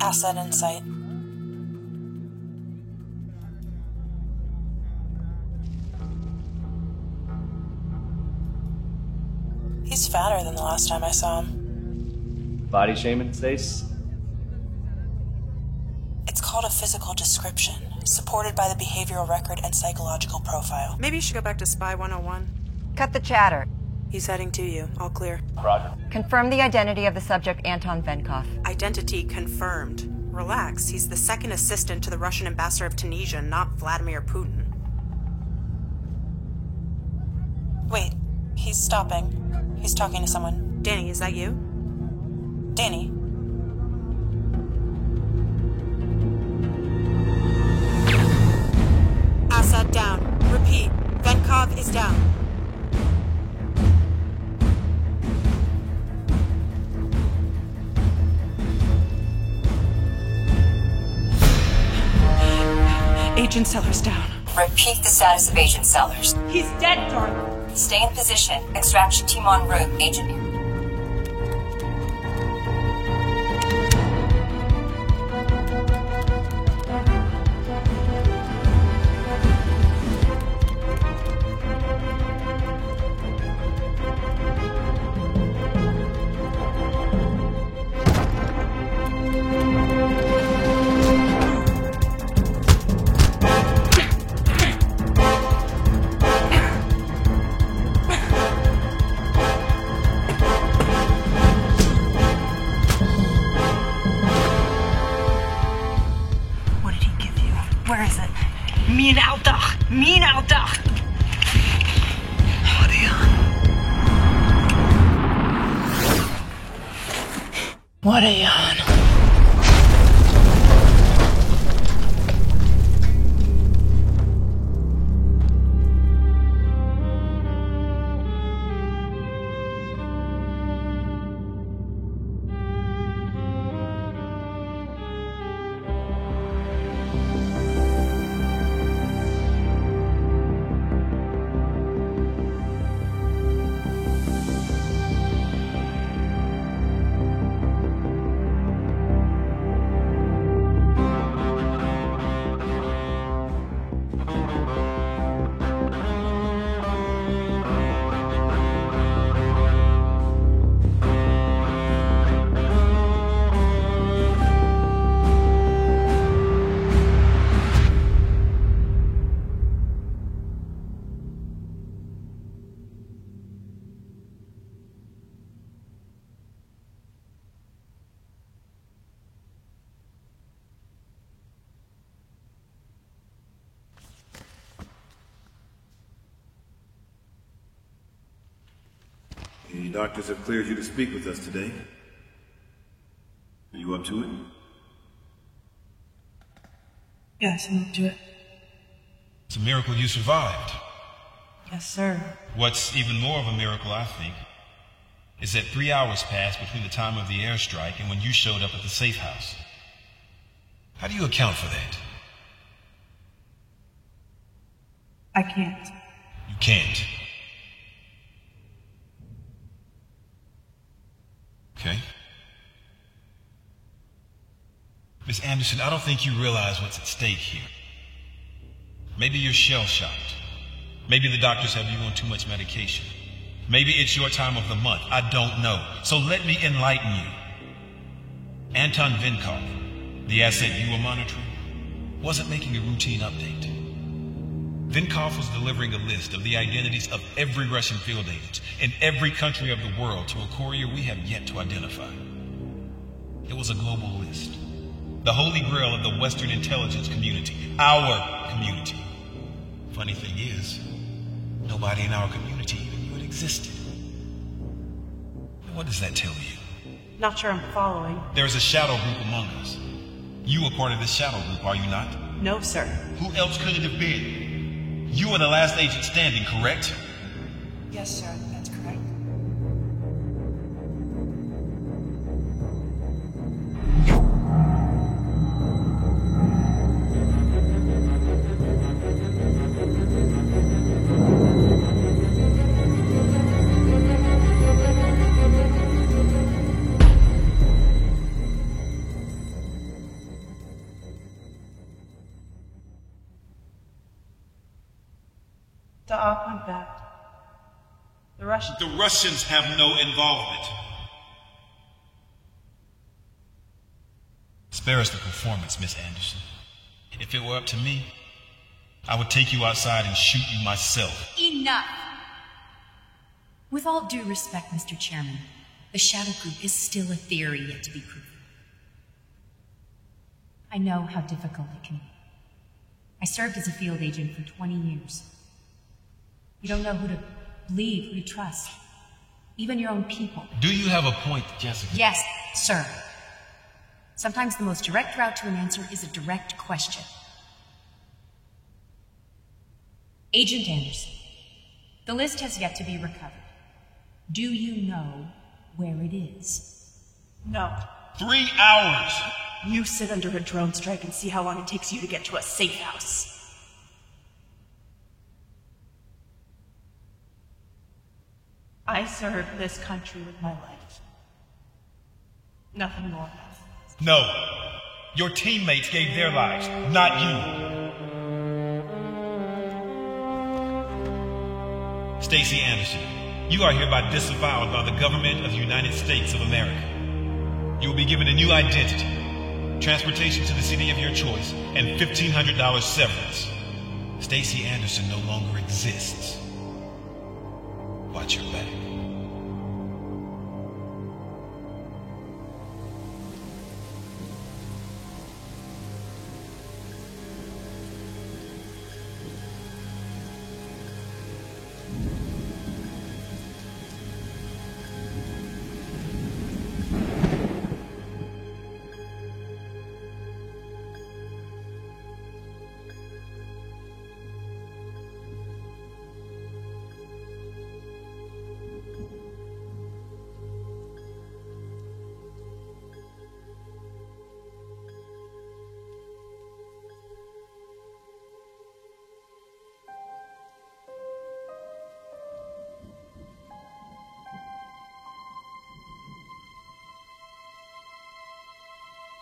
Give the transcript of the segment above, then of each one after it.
Asset in sight. He's fatter than the last time I saw him. Body shaming, Stace? It's called a physical description, supported by the behavioral record and psychological profile. Maybe you should go back to Spy 101. Cut the chatter. He's heading to you. All clear. Roger. Confirm the identity of the subject, Anton Venkov. Identity confirmed. Relax. He's the second assistant to the Russian ambassador of Tunisia, not Vladimir Putin. Wait, he's stopping. He's talking to someone. Danny, is that you? Danny? Assad down. Repeat. Venkov is down. Agent Sellers down. Repeat the status of Agent Sellers. He's dead, darling. Stay in position. Extraction team en route. Agent. Min aldag! Min aldag! What are you on? What are you on? The doctors have cleared you to speak with us today. Are you up to it? Yes, I'm up to it. It's a miracle you survived. Yes, sir. What's even more of a miracle, I think, is that 3 hours passed between the time of the airstrike and when you showed up at the safe house. How do you account for that? I can't. You can't. Okay. Miss Anderson, I don't think you realize what's at stake here. Maybe you're shell-shocked. Maybe the doctors have you on too much medication. Maybe it's your time of the month. I don't know. So let me enlighten you. Anton Venkov, the asset you were monitoring, wasn't making a routine update. Venkov was delivering a list of the identities of every Russian field agent in every country of the world to a courier we have yet to identify. It was a global list. The holy grail of the Western intelligence community. Our community. Funny thing is, nobody in our community even knew it existed. What does that tell you? Not sure I'm following. There's a shadow group among us. You are part of this shadow group, are you not? No, sir. Who else could it have been? You are the last agent standing, correct? Yes, sir, that's correct. The Russians. The Russians have no involvement. Spare us the performance, Miss Anderson. If it were up to me, I would take you outside and shoot you myself. Enough! With all due respect, Mr. Chairman, the Shadow Group is still a theory yet to be proven. I know how difficult it can be. I served as a field agent for 20 years. You don't know who to believe, who to trust. Even your own people. Do you have a point, Jessica? Yes, sir. Sometimes the most direct route to an answer is a direct question. Agent Anderson, the list has yet to be recovered. Do you know where it is? No. 3 hours! You sit under a drone strike and see how long it takes you to get to a safe house. I served this country with my life. Nothing more. No. Your teammates gave their lives, not you. Stacey Anderson, you are hereby disavowed by the government of the United States of America. You will be given a new identity, transportation to the city of your choice, and $1,500 severance. Stacey Anderson no longer exists. Watch your back.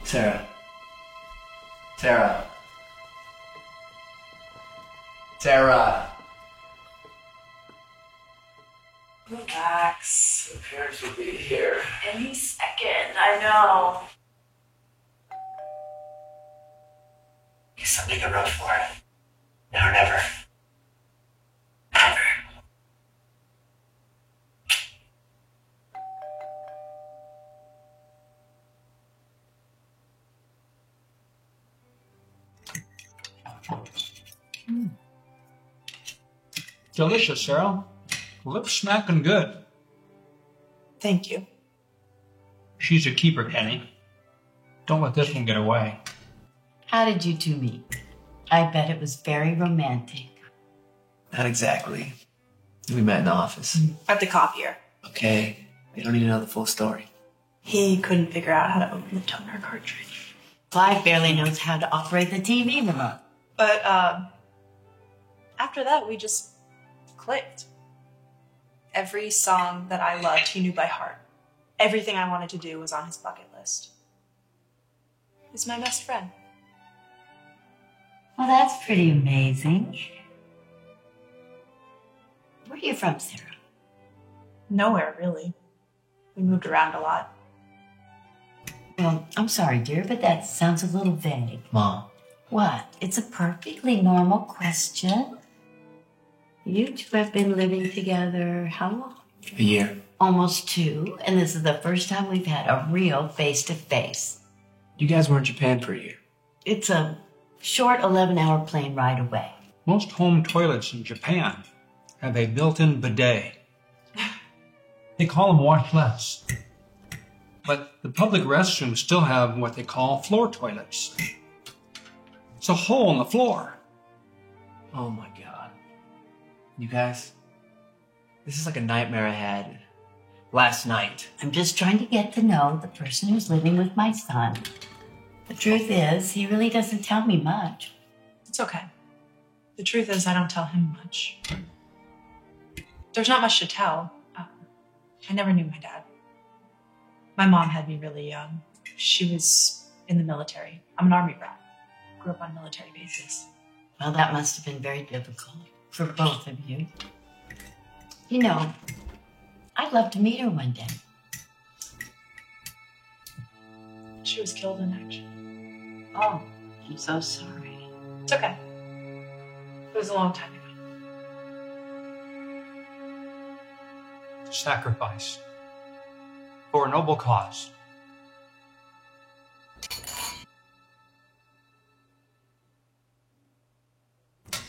Sarah. Sarah. Sarah. Relax. The parents will be here. Any second, I know. It's something to run for. Now or never. Never. Delicious, Sarah. Lips smacking good. Thank you. She's a keeper, Kenny. Don't let this one get away. How did you two meet? I bet it was very romantic. Not exactly. We met in the office. At the copier. Okay, you don't need to know the full story. He couldn't figure out how to open the toner cartridge. Clive barely knows how to operate the TV remote. But, after that, we just clicked. Every song that I loved, he knew by heart. Everything I wanted to do was on his bucket list. He's my best friend. Well, that's pretty amazing. Where are you from, Sarah? Nowhere, really. We moved around a lot. Well, I'm sorry, dear, but that sounds a little vague. Mom. What? It's a perfectly normal question. You two have been living together how long? A year. Almost 2, and this is the first time we've had a real face-to-face. You guys were in Japan for a year. It's a short 11-hour plane ride away. Most home toilets in Japan have a built-in bidet. They call them washlets. But the public restrooms still have what they call floor toilets. It's a hole in the floor. Oh my god. You guys, this is like a nightmare I had last night. I'm just trying to get to know the person who's living with my son. The truth is, he really doesn't tell me much. It's okay. The truth is, I don't tell him much. There's not much to tell. I never knew my dad. My mom had me really young. She was in the military. I'm an Army brat. Grew up on military bases. Well, that must have been very difficult. for both of you. You know, I'd love to meet her one day. She was killed in action. Oh, I'm so sorry. It's okay. It was a long time ago. Sacrifice. For a noble cause.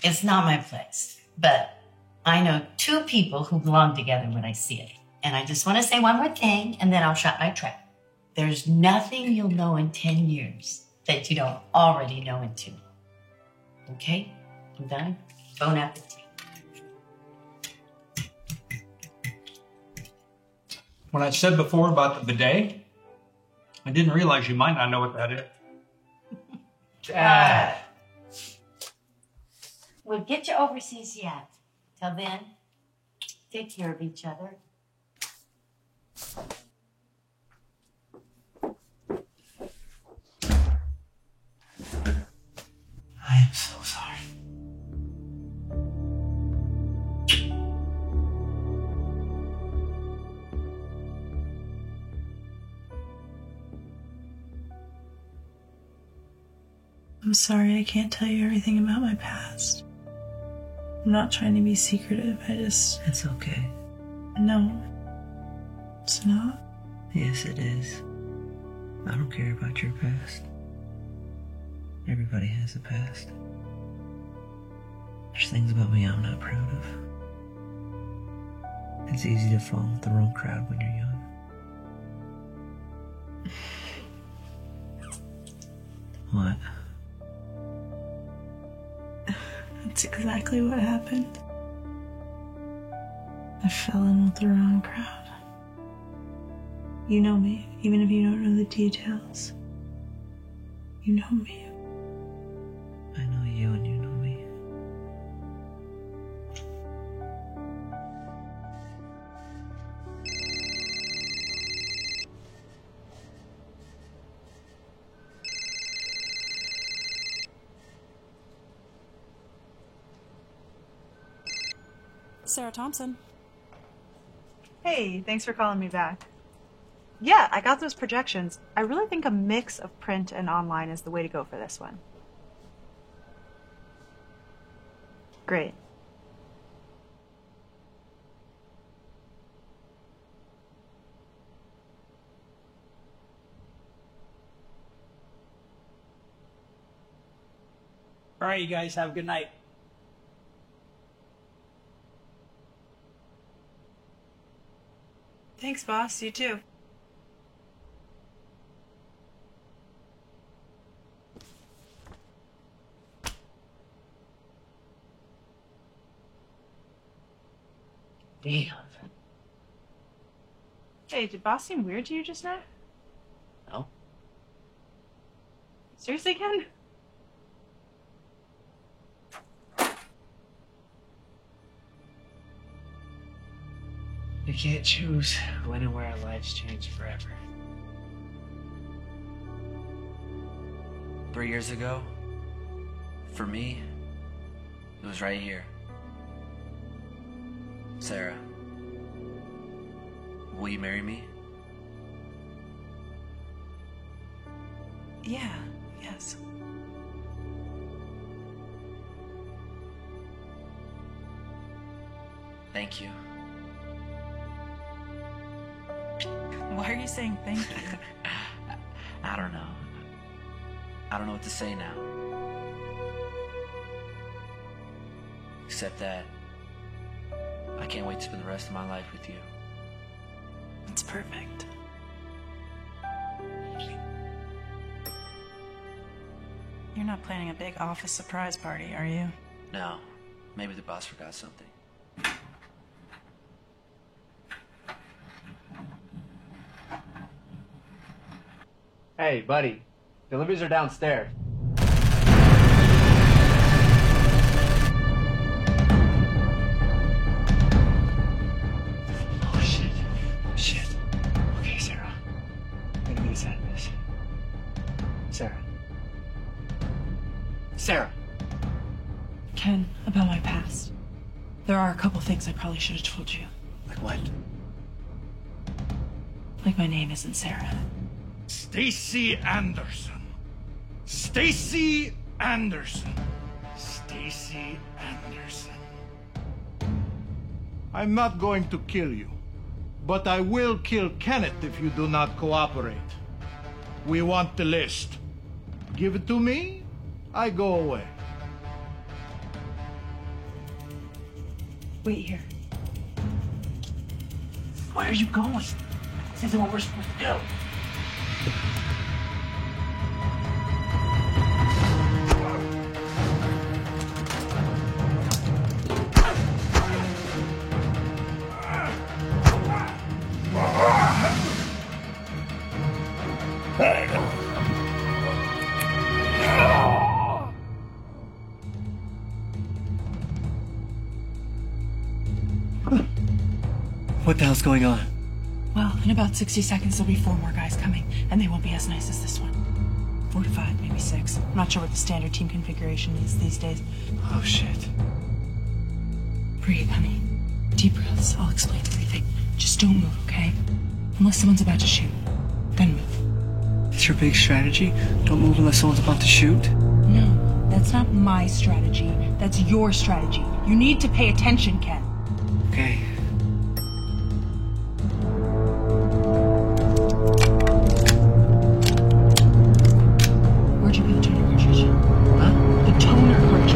It's not my place, but I know two people who belong together when I see it. And I just want to say one more thing, and then I'll shut my trap. There's nothing you'll know in 10 years that you don't already know in 2. Okay? I'm done. Bon appetit. When I said before about the bidet, I didn't realize you might not know what that is. Dad. We'll get you overseas yet. Till then, take care of each other. I am so sorry. I'm sorry I can't tell you everything about my past. I'm not trying to be secretive, It's okay. No. It's not. Yes, it is. I don't care about your past. Everybody has a past. There's things about me I'm not proud of. It's easy to fall with the wrong crowd when you're young. What? That's exactly what happened. I fell in with the wrong crowd. You know me, even if you don't know the details. You know me. I know you and you know me. Sarah Thompson. Hey, thanks for calling me back. Yeah, I got those projections. I really think a mix of print and online is the way to go for this one. Great. All right, you guys have a good night. Thanks, boss. You too. Damn. Hey, did boss seem weird to you just now? No. Seriously, Ken? We can't choose when and where our lives change forever. 3 years ago, for me, it was right here. Sarah, will you marry me? Yeah, yes. Thank you. Why are you saying thank you? I don't know. I don't know what to say now. Except that I can't wait to spend the rest of my life with you. It's perfect. You're not planning a big office surprise party, are you? No. Maybe the boss forgot something. Hey, buddy. Deliveries are downstairs. Oh, shit. Shit. Okay, Sarah. I'm gonna get us out of this. Sarah. Sarah! Ken, about my past. There are a couple things I probably should have told you. Like what? Like my name isn't Sarah. Stacy Anderson. Stacy Anderson. Stacy Anderson. I'm not going to kill you, but I will kill Kenneth if you do not cooperate. We want the list. Give it to me, I go away. Wait here. Where are you going? This isn't what we're supposed to do. What the hell's going on? Well, in about 60 seconds, there'll be 4 more guys coming, and they won't be as nice as this one. 4 to 5, maybe 6. I'm not sure what the standard team configuration is these days. Oh, shit. Breathe, honey. Deep breaths. I'll explain everything. Just don't move, okay? Unless someone's about to shoot. Then move. That's your big strategy? Don't move unless someone's about to shoot? No, that's not my strategy. That's your strategy. You need to pay attention, Ken. Okay. Where'd you put the toner cartridge? Huh? The toner cartridge.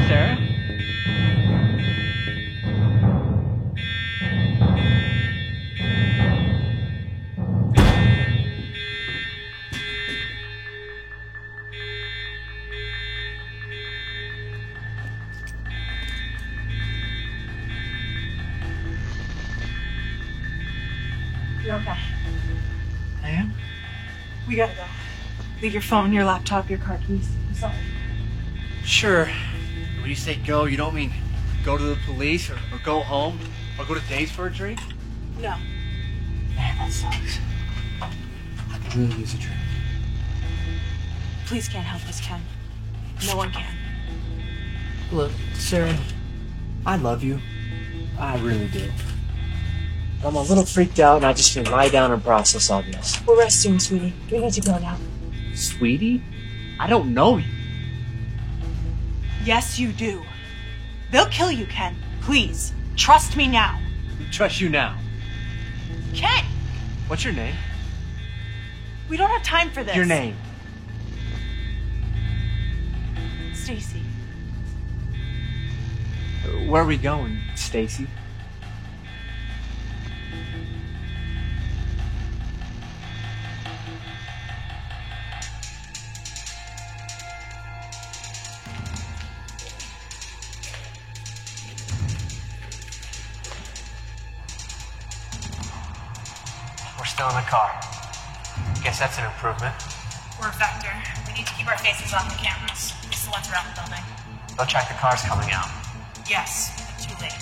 Sarah? You're okay. I am? We gotta go. Leave your phone, your laptop, your car keys. I'm sorry. Sure. When you say go, you don't mean go to the police or go home or go to Dave's for a drink? No. Man, that sucks. I could really use a drink. Please can't help us, Ken. No one can. Look, Sarah, I love you. I really do. I'm a little freaked out and I just need to lie down and process all this. We're resting, sweetie. We need to go now. Sweetie? I don't know you. Yes, you do. They'll kill you, Ken. Please. Trust me now. Trust you now. Ken! What's your name? We don't have time for this. Your name. Stacy. Where are we going, Stacy? We're still in the car. Guess that's an improvement. We're a vector. We need to keep our faces off the cameras. Just the ones around the building. They'll track the cars coming out. Yes, but too late.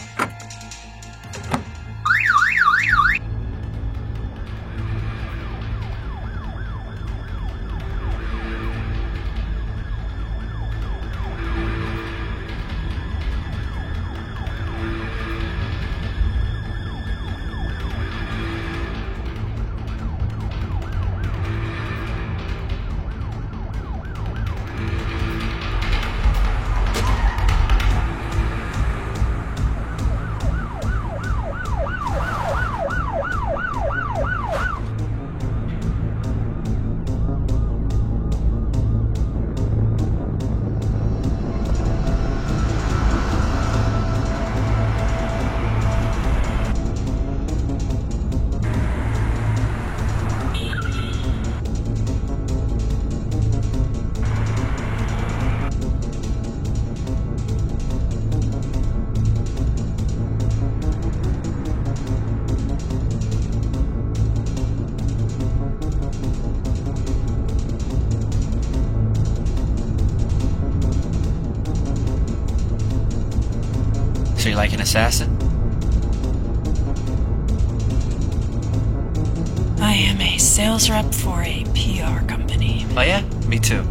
like an assassin? I am a sales rep for a PR company. Oh yeah? Me too.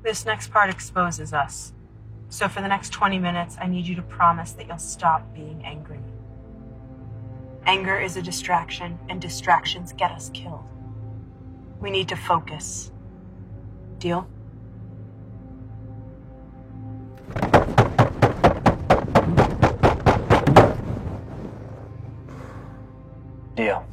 This next part exposes us. So for the next 20 minutes, I need you to promise that you'll stop being angry. Anger is a distraction, and distractions get us killed. We need to focus. Deal? Deal.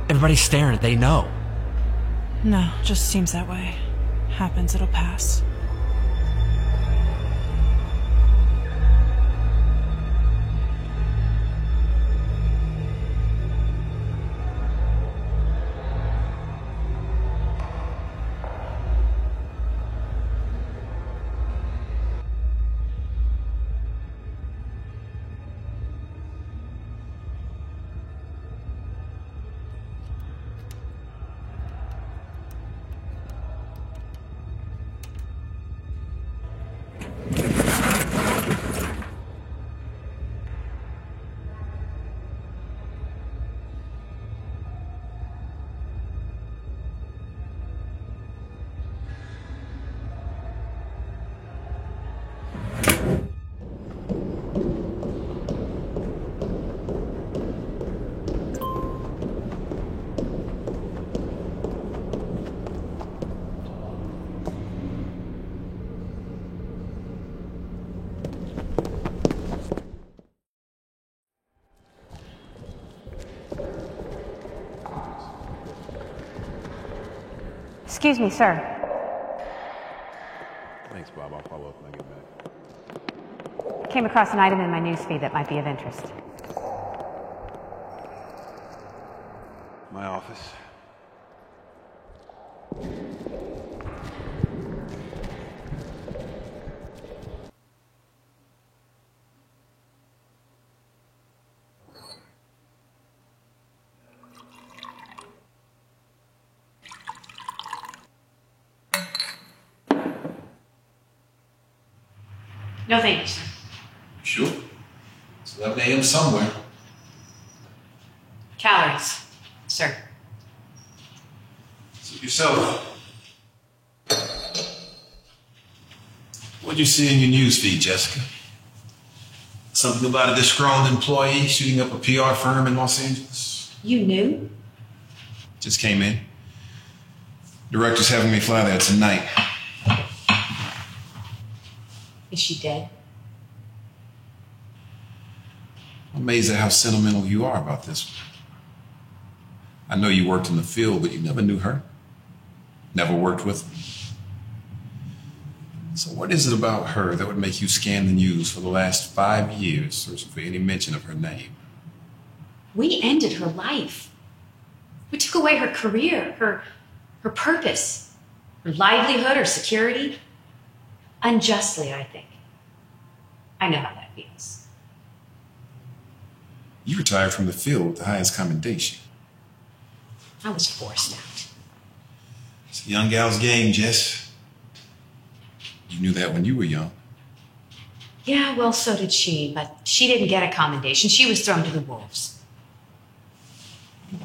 Everybody's staring. They know. No, just seems that way. Happens, it'll pass. Excuse me, sir. Thanks, Bob. I'll follow up when I get back. Came across an item in my newsfeed that might be of interest. My office. No thanks. Sure. It's 11 a.m. somewhere. Calories, sir. Suit yourself. What'd you see in your newsfeed, Jessica? Something about a disgruntled employee shooting up a PR firm in Los Angeles? You knew? Just came in. Director's having me fly there tonight. Is she dead? I'm amazed at how sentimental you are about this one. I know you worked in the field, but you never knew her. Never worked with her. So what is it about her that would make you scan the news for the last 5 years, searching for any mention of her name? We ended her life. We took away her career, her purpose, her livelihood, her security. Unjustly, I think. I know how that feels. You retired from the field with the highest commendation. I was forced out. It's a young gal's game, Jess. You knew that when you were young. Yeah, well, so did she, but she didn't get a commendation. She was thrown to the wolves.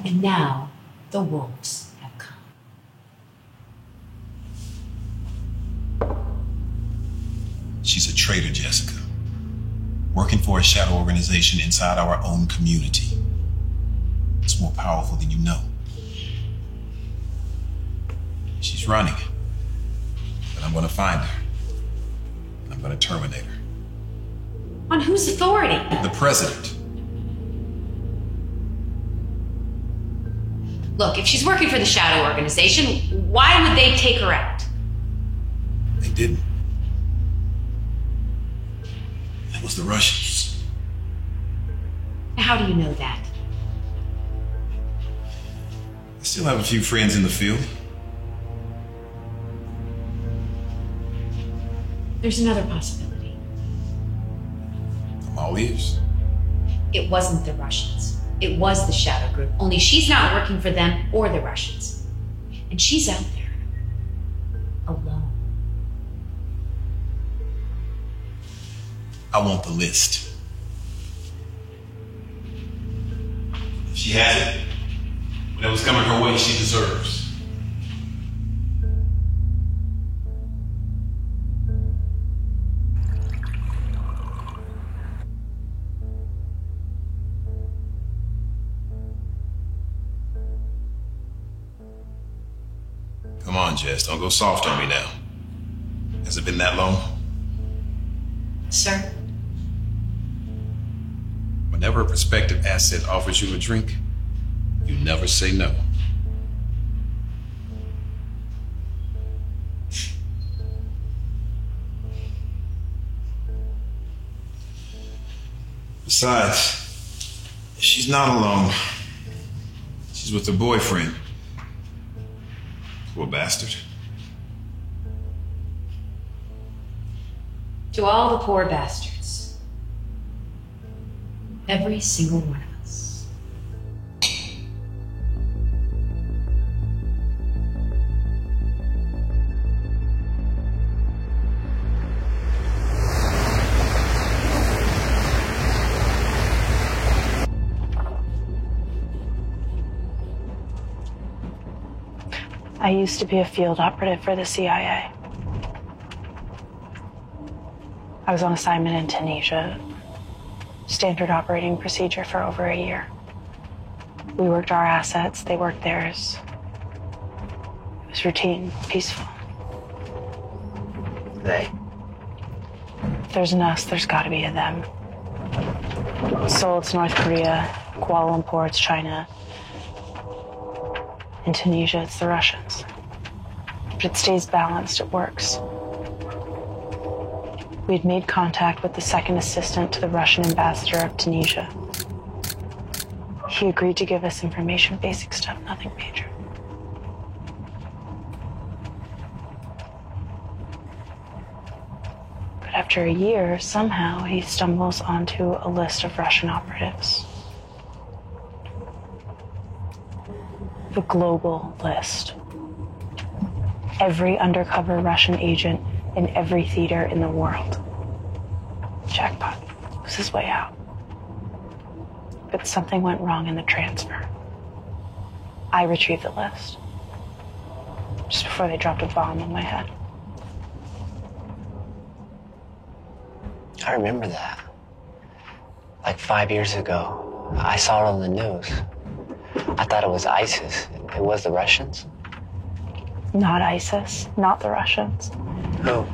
And now, the wolves have come. traitor, Jessica. Working for a shadow organization inside our own community. It's more powerful than you know. She's running. But I'm gonna find her. And I'm gonna terminate her. On whose authority? The president. Look, if she's working for the Shadow Organization, why would they take her out? They didn't. It was the Russians. How do you know that? I still have a few friends in the field. There's another possibility. I'm all ears. It wasn't the Russians. It was the Shadow Group. Only she's not working for them or the Russians. And she's out there. Alone. I want the list. If she has it, whatever's coming her way, she deserves. Come on, Jess, don't go soft on me now. Has it been that long? Sir? Whenever a prospective asset offers you a drink, you never say no. Besides, she's not alone. She's with her boyfriend. Poor bastard. To all the poor bastards. Every single one of us. I used to be a field operative for the CIA. I was on assignment in Tunisia. Standard operating procedure for over a year. We worked our assets, they worked theirs. It was routine, peaceful. They? If there's an us, there's gotta be a them. Seoul, it's North Korea. Kuala Lumpur, it's China. In Tunisia, it's the Russians. But it stays balanced, it works. We had made contact with the second assistant to the Russian ambassador of Tunisia. He agreed to give us information, basic stuff, nothing major. But after a year, somehow he stumbles onto a list of Russian operatives. The global list. Every undercover Russian agent in every theater in the world. Jackpot. It was his way out. But something went wrong in the transfer. I retrieved the list. Just before they dropped a bomb on my head. I remember that. Like 5 years ago, I saw it on the news. I thought it was ISIS. It was the Russians? Not ISIS, not the Russians. Who?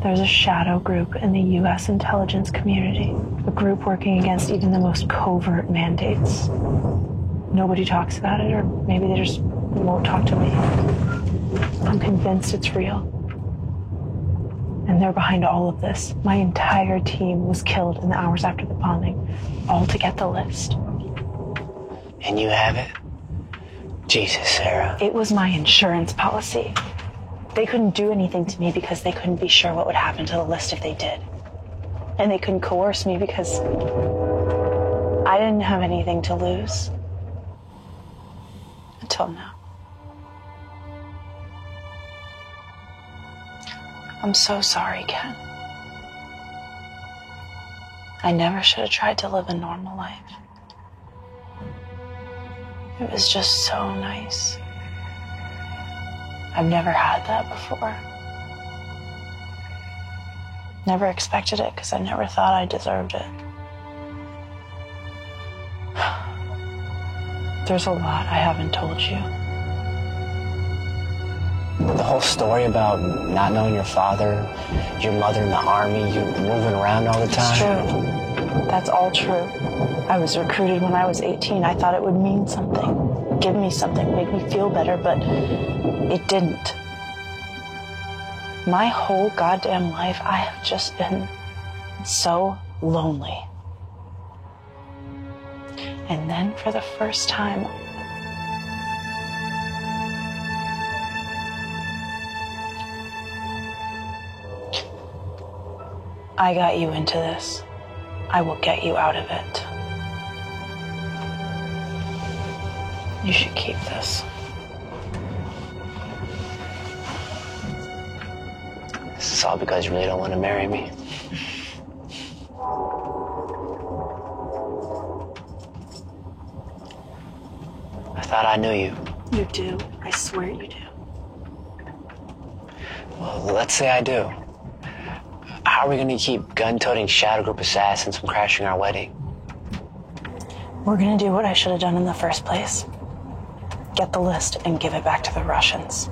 There's a shadow group in the U.S. intelligence community. A group working against even the most covert mandates. Nobody talks about it, or maybe they just won't talk to me. I'm convinced it's real. And they're behind all of this. My entire team was killed in the hours after the bombing, all to get the list. And you have it? Jesus, Sarah. It was my insurance policy. They couldn't do anything to me because they couldn't be sure what would happen to the list if they did. And they couldn't coerce me because I didn't have anything to lose. Until now. I'm so sorry, Ken. I never should have tried to live a normal life. It was just so nice. I've never had that before. Never expected it because I never thought I deserved it. There's a lot I haven't told you. The whole story about not knowing your father, your mother in the army, you moving around all the time. It's true. That's all true. I was recruited when I was 18. I thought it would mean something, give me something, make me feel better, but it didn't. My whole goddamn life, I have just been so lonely. And then for the first time, I got you into this. I will get you out of it. You should keep this. This is all because you really don't want to marry me. I thought I knew you. You do. I swear you do. Well, let's say I do. How are we going to keep gun-toting Shadow Group assassins from crashing our wedding? We're gonna do what I should have done in the first place. Get the list and give it back to the Russians.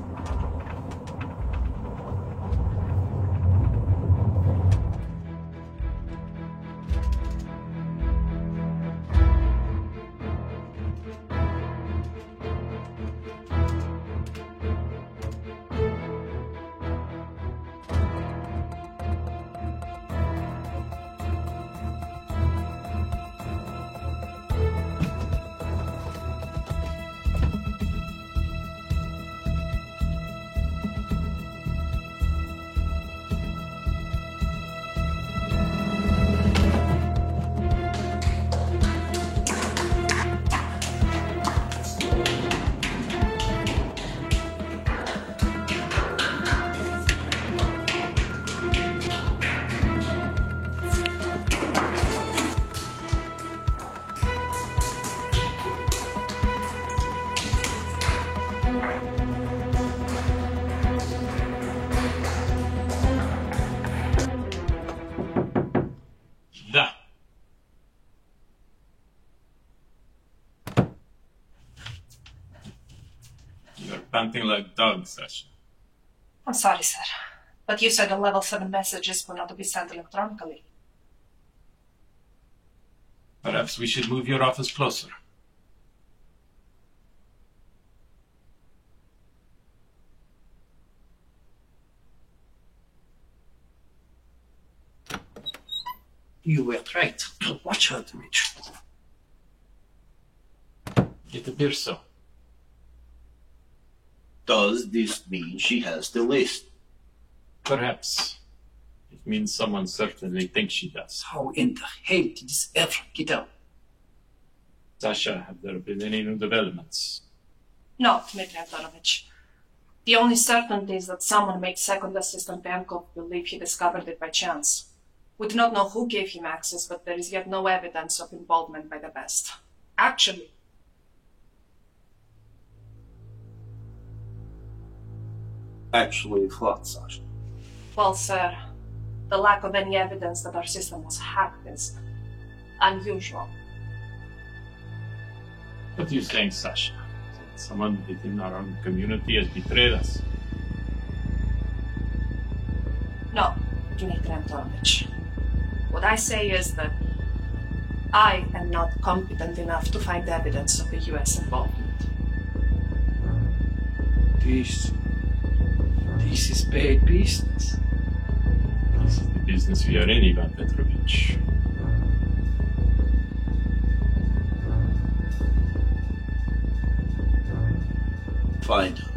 Panting like dogs, Sasha. I'm sorry, sir. But you said the level 7 messages were not to be sent electronically. Perhaps we should move your office closer. You were right. Watch her, Dmitri. It appears so. Does this mean she has the list? Perhaps. It means someone certainly thinks she does. How in the hell did this ever get out? Sasha, have there been any new developments? No, Dmitry Antonovich. The only certainty is that someone made Second Assistant Vankov believe he discovered it by chance. We do not know who gave him access, but there is yet no evidence of involvement by the best. Actually, what, Sasha? well, sir, the lack of any evidence that our system was hacked is unusual. What are you saying, Sasha? That someone within our own community has betrayed us? No, Dmitry Antonovich. What I say is that I am not competent enough to find evidence of the US involvement. This is bad business. This is the business we are in, Ivan Petrovich. Find her.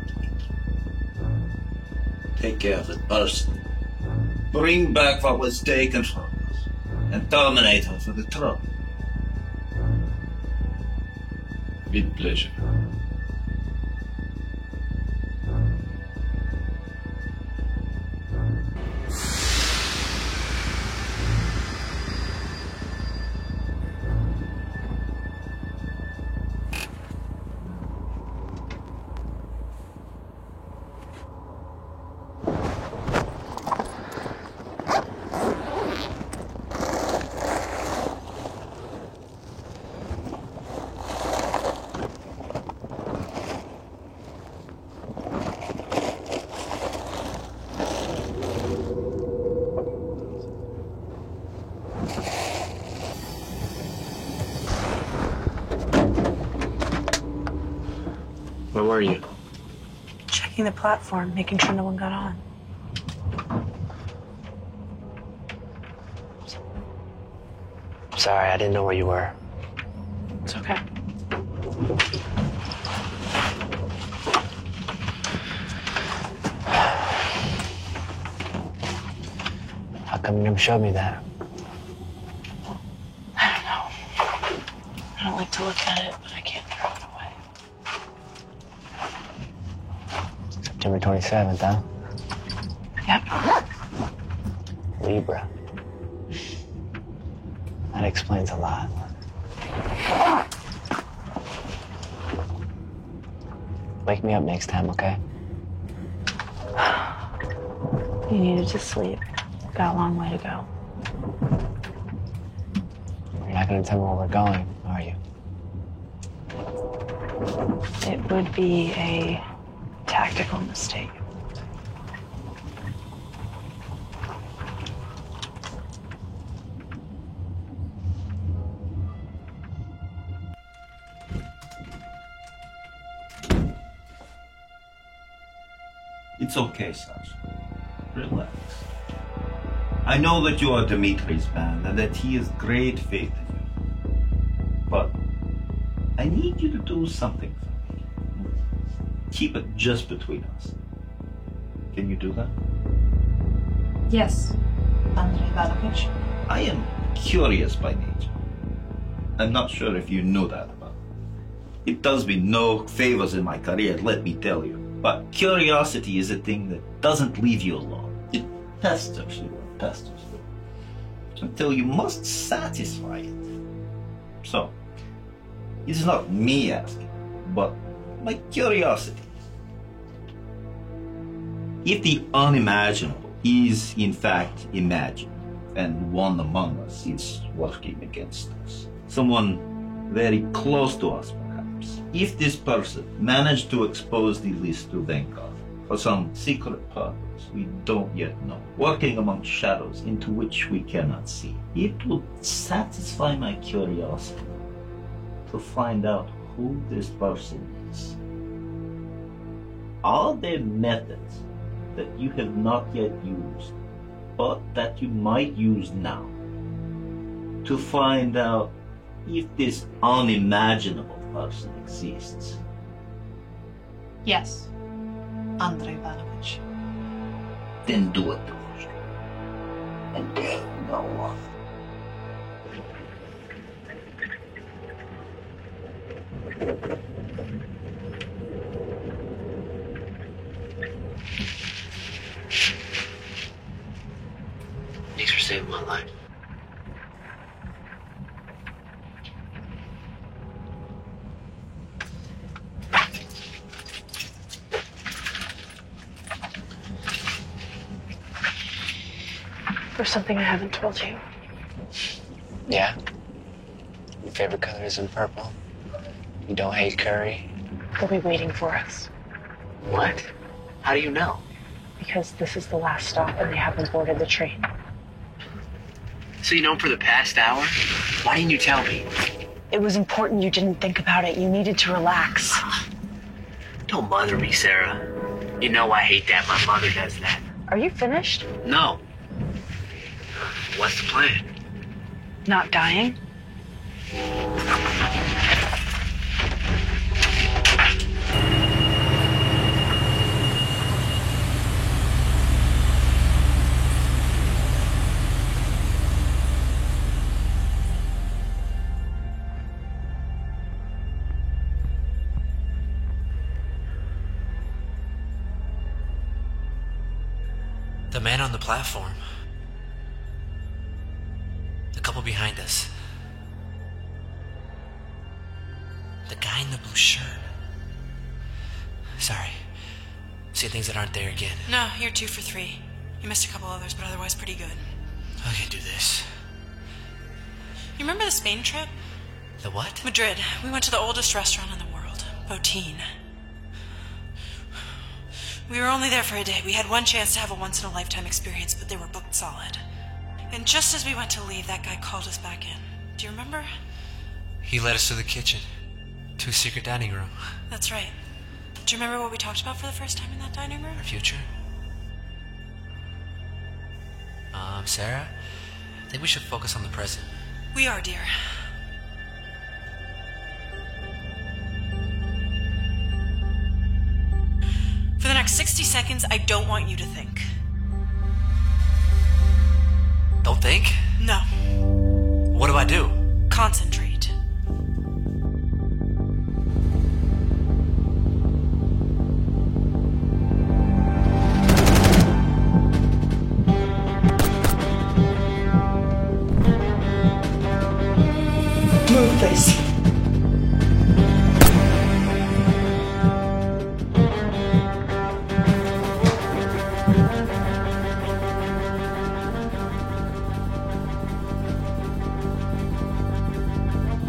Take care of it personally. Bring back what was taken from us and terminate her for the trouble. With pleasure. were you? Checking the platform, making sure no one got on. Sorry, I didn't know where you were. It's okay. How come you never showed me that? I don't know. I don't like to look at it, but I can't throw it away. September 27th, huh? Yep. Libra. That explains a lot. Wake me up next time, okay? You needed to sleep. Got a long way to go. You're not gonna tell me where we're going, are you? It would be a tactical mistake. It's okay, Sasha. Relax. I know that you are Dimitri's man and that he has great faith in you. But I need you to do something for me. Keep it just between us. Can you do that? Yes, Andrei Ivanovich. I am curious by nature. I'm not sure if you know that about me. It does me no favors in my career, let me tell you. But curiosity is a thing that doesn't leave you alone. It pesters you and pesters you until you must satisfy it. So, it's not me asking, but my curiosity. If the unimaginable is in fact imagined, and one among us is working against us, someone very close to us, if this person managed to expose the list to Venkov for some secret purpose we don't yet know, working among shadows into which we cannot see, it would satisfy my curiosity to find out who this person is. Are there methods that you have not yet used, but that you might use now, to find out if this unimaginable person exists? Yes, Andrei Ivanovich. Then do it, Dvorak. And tell no one. Thanks for saving my life. There's something I haven't told you. Yeah? Your favorite color is in purple? You don't hate curry? They'll be waiting for us. What? How do you know? Because this is the last stop and they haven't boarded the train. So you know for the past hour? Why didn't you tell me? It was important you didn't think about it. You needed to relax. Don't mother me, Sarah. You know I hate that. My mother does that. Are you finished? No. What's the plan? Not dying? The man on the platform. The couple behind us. The guy in the blue shirt. Sorry. See things that aren't there again. No, you're 2 for 3. You missed a couple others, but otherwise pretty good. I can do this. You remember the Spain trip? The what? Madrid. We went to the oldest restaurant in the world, Botín. We were only there for a day. We had one chance to have a once-in-a-lifetime experience, but they were booked solid. And just as we went to leave, that guy called us back in. Do you remember? He led us to the kitchen. To a secret dining room. That's right. Do you remember what we talked about for the first time in that dining room? Our future? Sarah, I think we should focus on the present. We are, dear. For the next 60 seconds, I don't want you to think. Don't think? No. What do I do? Concentrate. Move, please.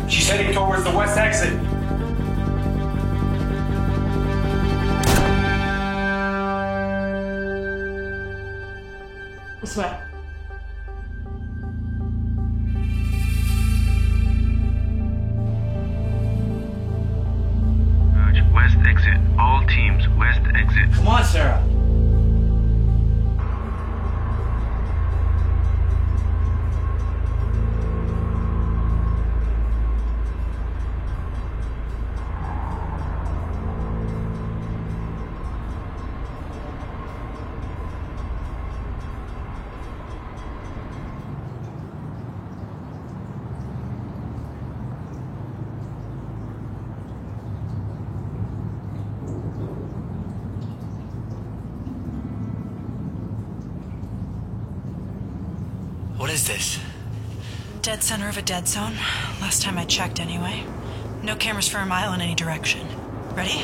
She's heading towards the west exit. This way. West exit. All teams, west exit. Come on, Sarah. What is this? Dead center of a dead zone. Last time I checked, anyway. No cameras for a mile in any direction. Ready?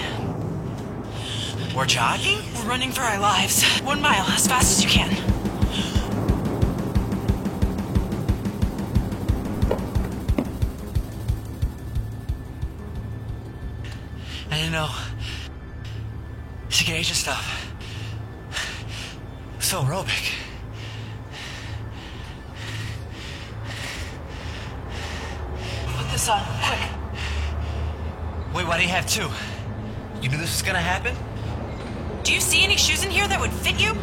We're jogging? We're running for our lives. 1 mile, as fast as you can. I didn't know. Secret agent stuff. So aerobic. Put this on, quick. Wait, why do you have two? You knew this was gonna happen? Do you see any shoes in here that would fit you?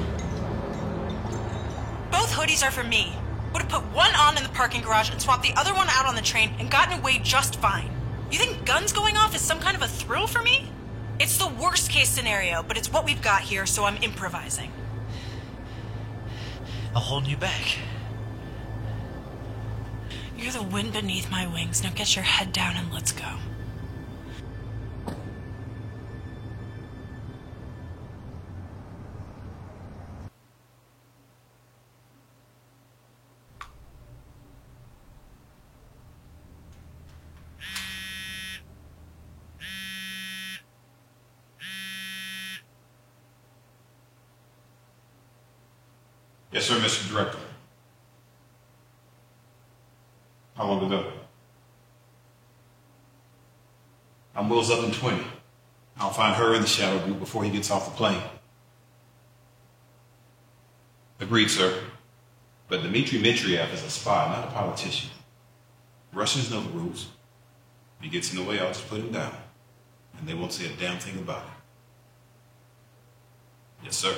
Both hoodies are for me. Would have put one on in the parking garage and swapped the other one out on the train and gotten away just fine. You think guns going off is some kind of a thrill for me? It's the worst case scenario, but it's what we've got here, so I'm improvising. I'll hold you back. You're the wind beneath my wings. Now get your head down and let's go. Yes, sir, Mr. Director. How long ago? I'm Will's up in 20. I'll find her in the shadow group before he gets off the plane. Agreed, sir. But Dmitry Mitriev is a spy, not a politician. Russians know the rules. If he gets in the way, I'll just put him down. And they won't say a damn thing about it. Yes, sir.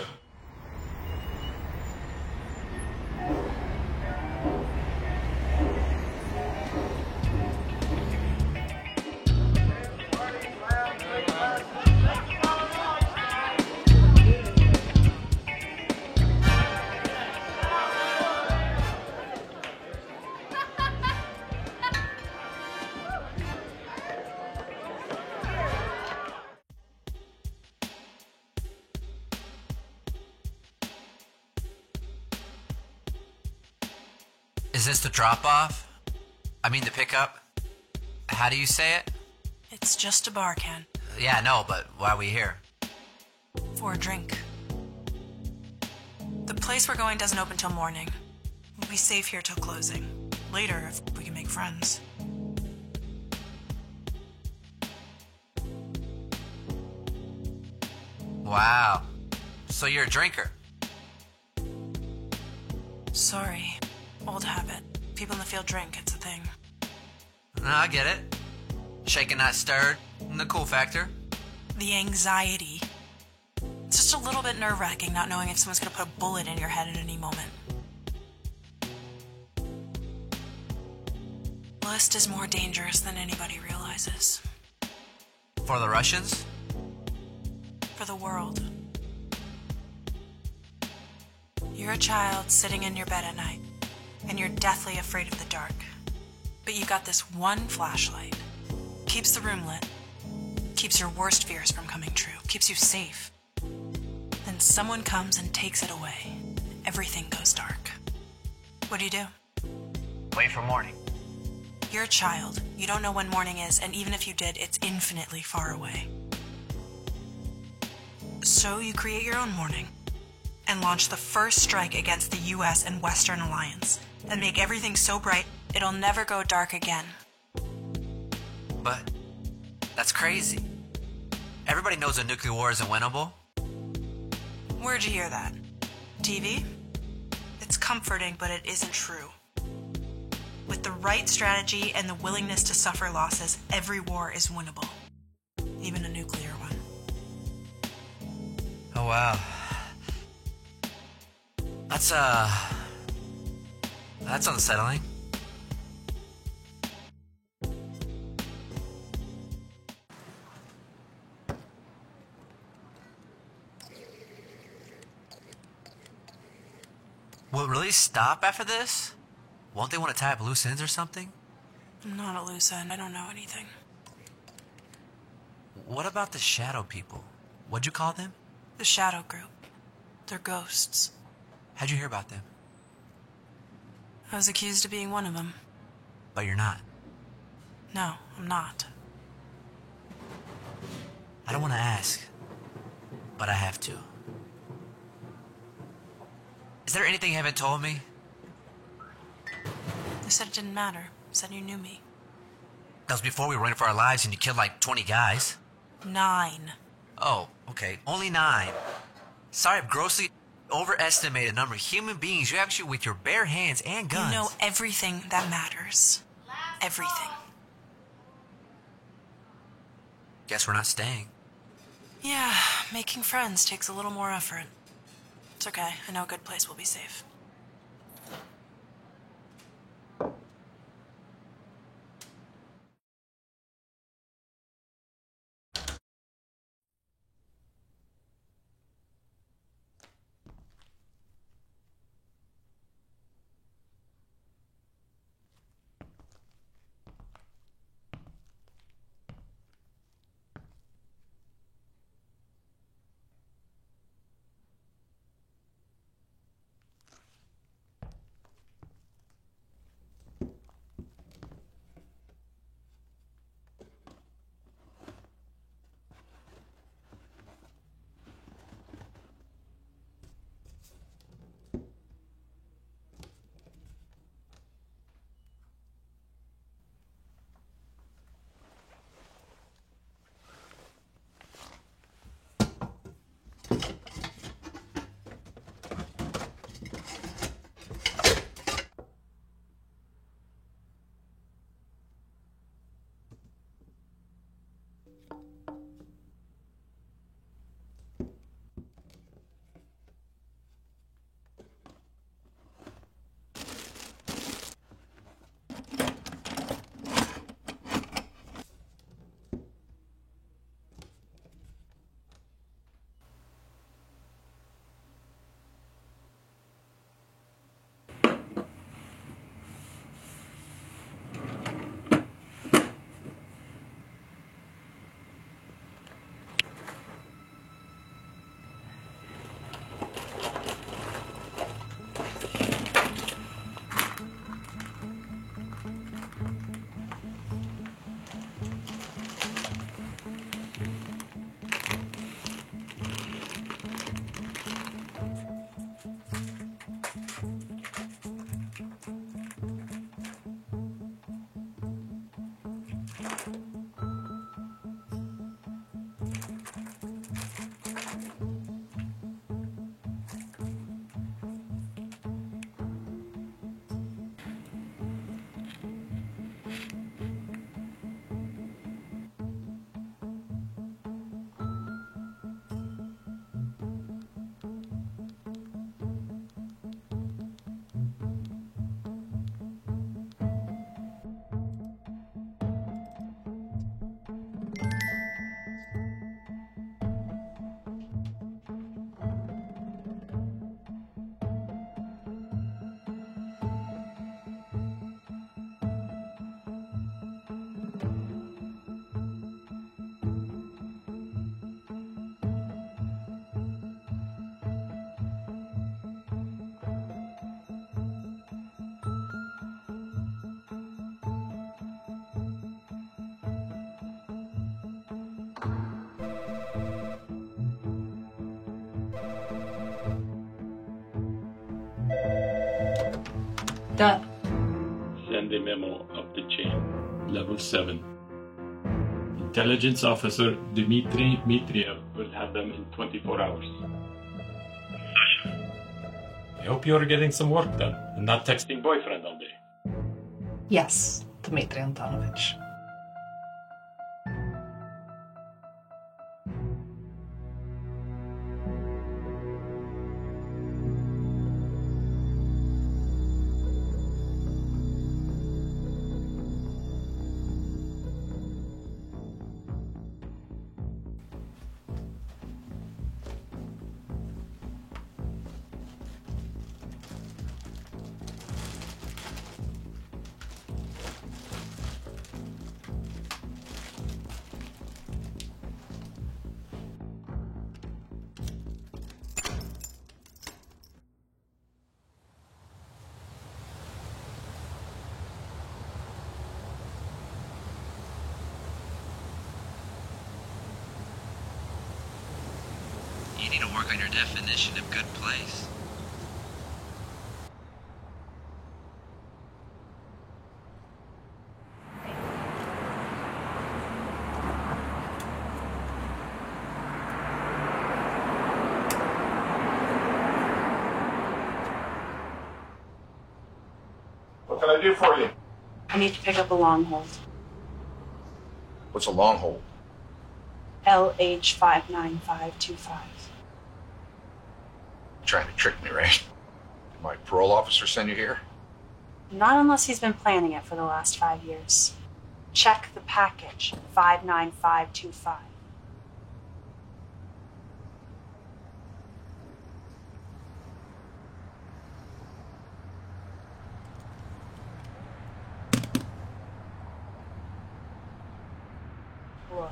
Is this the drop-off? I mean the pickup? How do you say it? It's just a bar, Ken. Yeah, I know, but why are we here? For a drink. The place we're going doesn't open till morning. We'll be safe here till closing. Later, if we can make friends. Wow. So you're a drinker? Sorry. Old habit. People in the field drink, it's a thing. No, I get it. Shaken, not stirred. The cool factor. The anxiety. It's just a little bit nerve-wracking not knowing if someone's going to put a bullet in your head at any moment. List is more dangerous than anybody realizes. For the Russians? For the world. You're a child sitting in your bed at night, and you're deathly afraid of the dark. But you got this one flashlight. Keeps the room lit. Keeps your worst fears from coming true. Keeps you safe. Then someone comes and takes it away. Everything goes dark. What do? Wait for morning. You're a child. You don't know when morning is, and even if you did, it's infinitely far away. So you create your own morning and launch the first strike against the US and Western Alliance and make everything so bright it'll never go dark again. But that's crazy. Everybody knows a nuclear war isn't winnable. Where'd you hear that? TV? It's comforting, but it isn't true. With the right strategy and the willingness to suffer losses, every war is winnable. Even a nuclear one. Oh, wow. That's unsettling. Will it really stop after this? Won't they want to tie up loose ends or something? I'm not a loose end. I don't know anything. What about the shadow people? What'd you call them? The Shadow Group. They're ghosts. How'd you hear about them? I was accused of being one of them. But you're not. No, I'm not. I don't want to ask, but I have to. Is there anything you haven't told me? You said it didn't matter. You said you knew me. That was before we were running for our lives and you killed like 20 guys. 9. Oh, okay. Only 9. Sorry, I've grossly overestimated the number of human beings you have to shoot with your bare hands and guns. You know everything that matters. Everything. Guess we're not staying. Yeah, making friends takes a little more effort. It's okay. I know a good place will be safe. Done. Send a memo up the chain. Level 7. Intelligence Officer Dmitry Mitriev will have them in 24 hours. Sasha, I hope you're getting some work done and not texting boyfriend all day. Yes, Dmitry Antonovich. You need to work on your definition of good place. What can I do for you? I need to pick up a long hold. What's a long hold? LH59525. Trying to trick me, right? Did my parole officer send you here? Not unless he's been planning it for the last 5 years. Check the package, 59525. Look,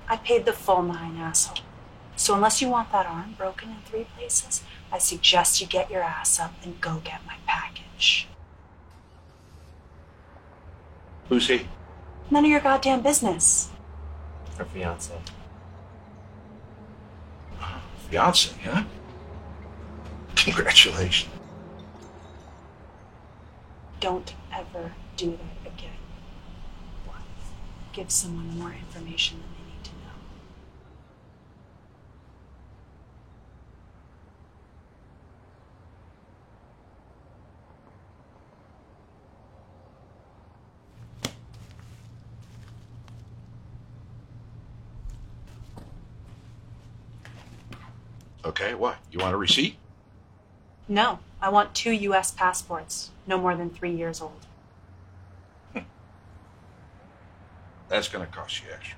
I paid the full 9, asshole. So unless you want that arm broken in 3 places, I suggest you get your ass up and go get my package. Who's he? None of your goddamn business. Her fiance. Fiance, huh? Congratulations. Don't ever do that again. Give someone more information than they need to know. Okay, what? You want a receipt? No, I want 2 U.S. passports, no more than 3 years old. That's gonna cost you extra.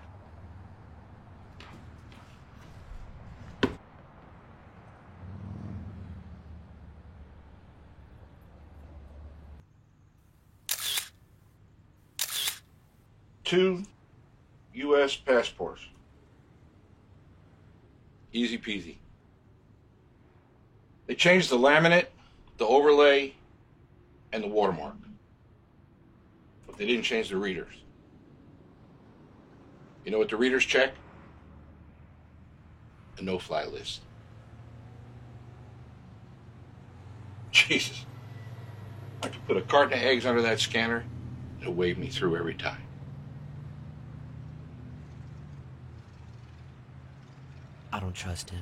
Two U.S. passports. Easy peasy. They changed the laminate, the overlay, and the watermark. But they didn't change the readers. You know what the readers check? A no-fly list. Jesus. I could put a carton of eggs under that scanner, and it'll wave me through every time. I don't trust him.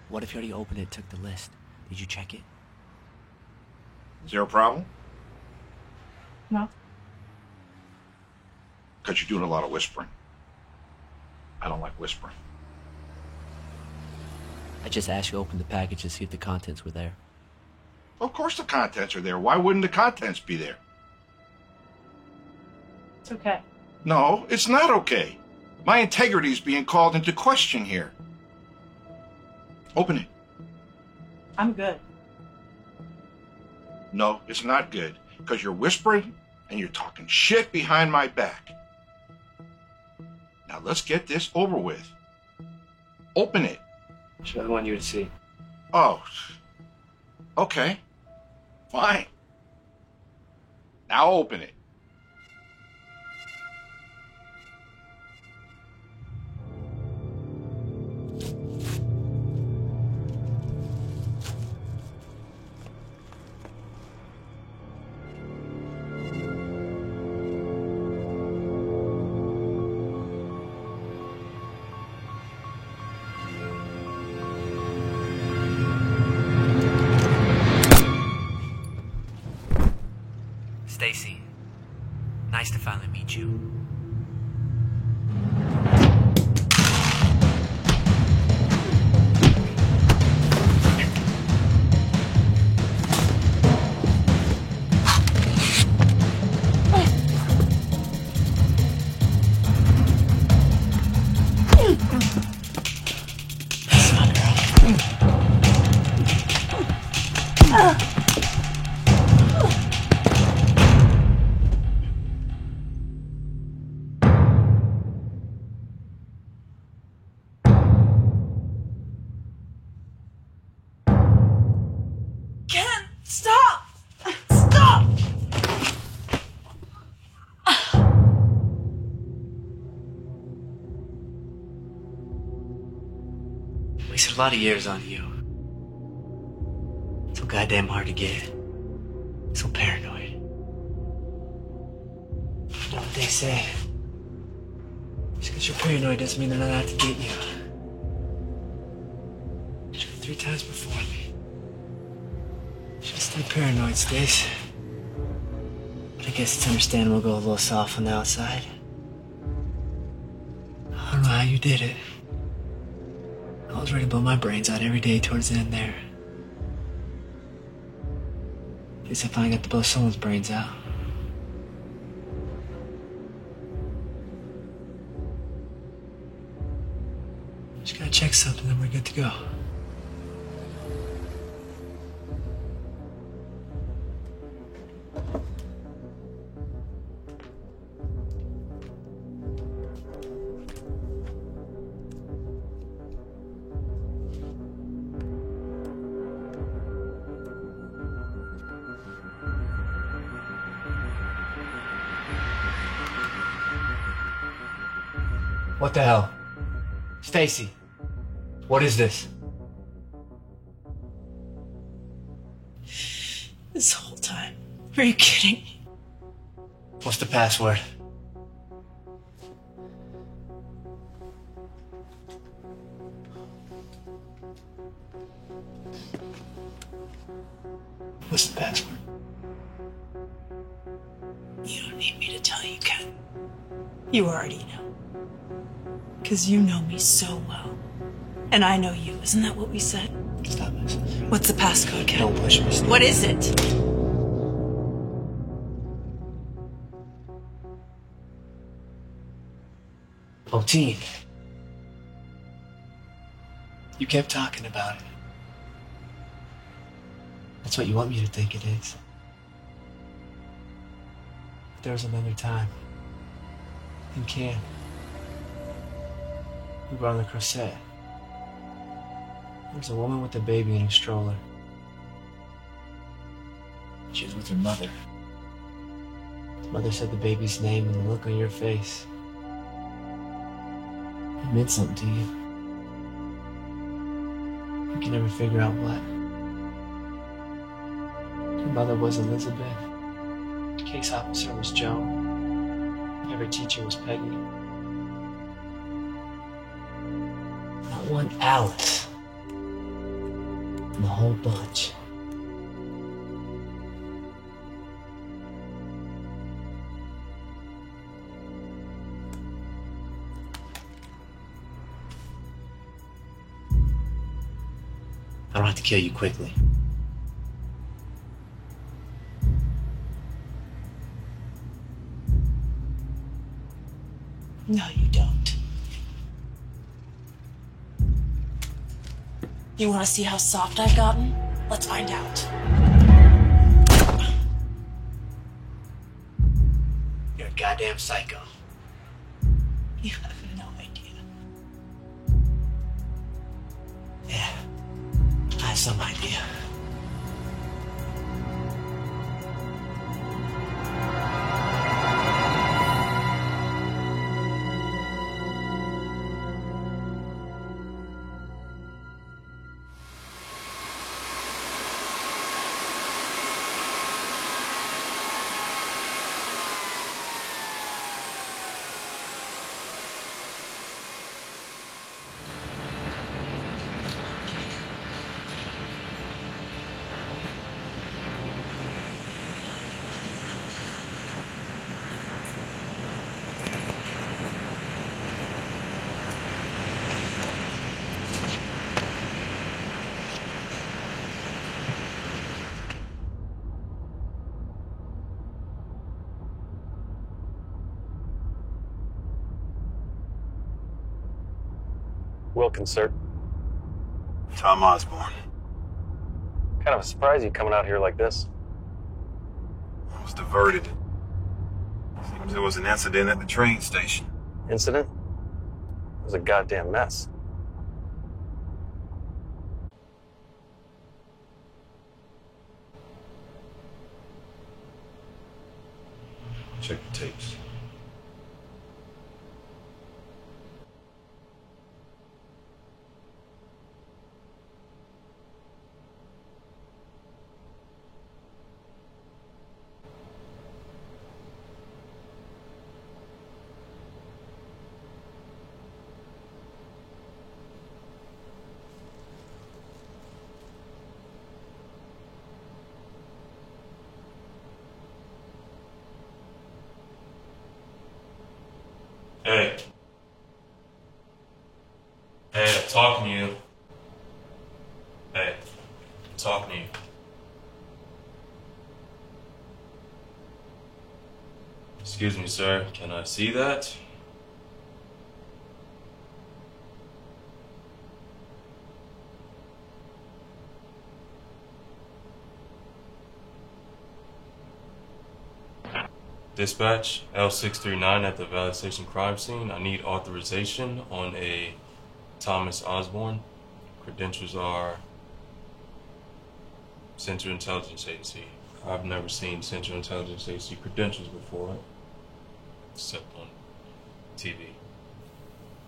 What if he already opened it, took the list? Did you check it? Is there a problem? No. Because you're doing a lot of whispering. I don't like whispering. I just asked you to open the package to see if the contents were there. Well, of course the contents are there. Why wouldn't the contents be there? It's okay. No, it's not okay. My integrity is being called into question here. Open it. I'm good. No, it's not good. Because you're whispering and you're talking shit behind my back. Now let's get this over with. Open it. Show the one you would see. Oh. Okay. Fine. Now open it. Stacy, nice to finally meet you. Wasted a lot of years on you. So goddamn hard to get. So paranoid. You know what they say? Just because you're paranoid doesn't mean they're not out to get you. You tried 3 times before me. Should stay paranoid, Stace. But I guess it's understandable to go a little soft on the outside. I don't know how you did it. I was ready to blow my brains out every day towards the end there. Guess I finally got to blow someone's brains out. Just gotta check something, then we're good to go. What the hell? Stacy, what is this? This whole time. Are you kidding me? What's the password? What's the password? You don't need me to tell you, Ken. You already know. Because you know me so well. And I know you. Isn't that what we said? Stop it. What's the passcode, Ken? Don't push me, Steve. What is it? Poteen. You kept talking about it. That's what you want me to think it is. But there was another time. In camp. We were on the Crusade. There was a woman with a baby in a stroller. She was with her mother. The mother said the baby's name and the look on your face. It meant something to you. You can never figure out what. Your mother was Elizabeth. The case officer was Joan. Every teacher was Peggy. Not one Alice. And the whole bunch. I don't have to kill you quickly. No, you don't. You want to see how soft I've gotten? Let's find out. You're a goddamn psycho. You have no idea. Yeah, I have some idea. Wilkins, sir. Tom Osborne. Kind of a surprise you coming out here like this. I was diverted. Seems there was an incident at the train station. Incident? It was a goddamn mess. Check the tapes. Hey. Hey, I'm talking to you. Hey, I'm talking to you. Excuse me, sir. Can I see that? Dispatch, L639 at the Valley Station crime scene. I need authorization on a Thomas Osborne. Credentials are Central Intelligence Agency. I've never seen Central Intelligence Agency credentials before, except on TV.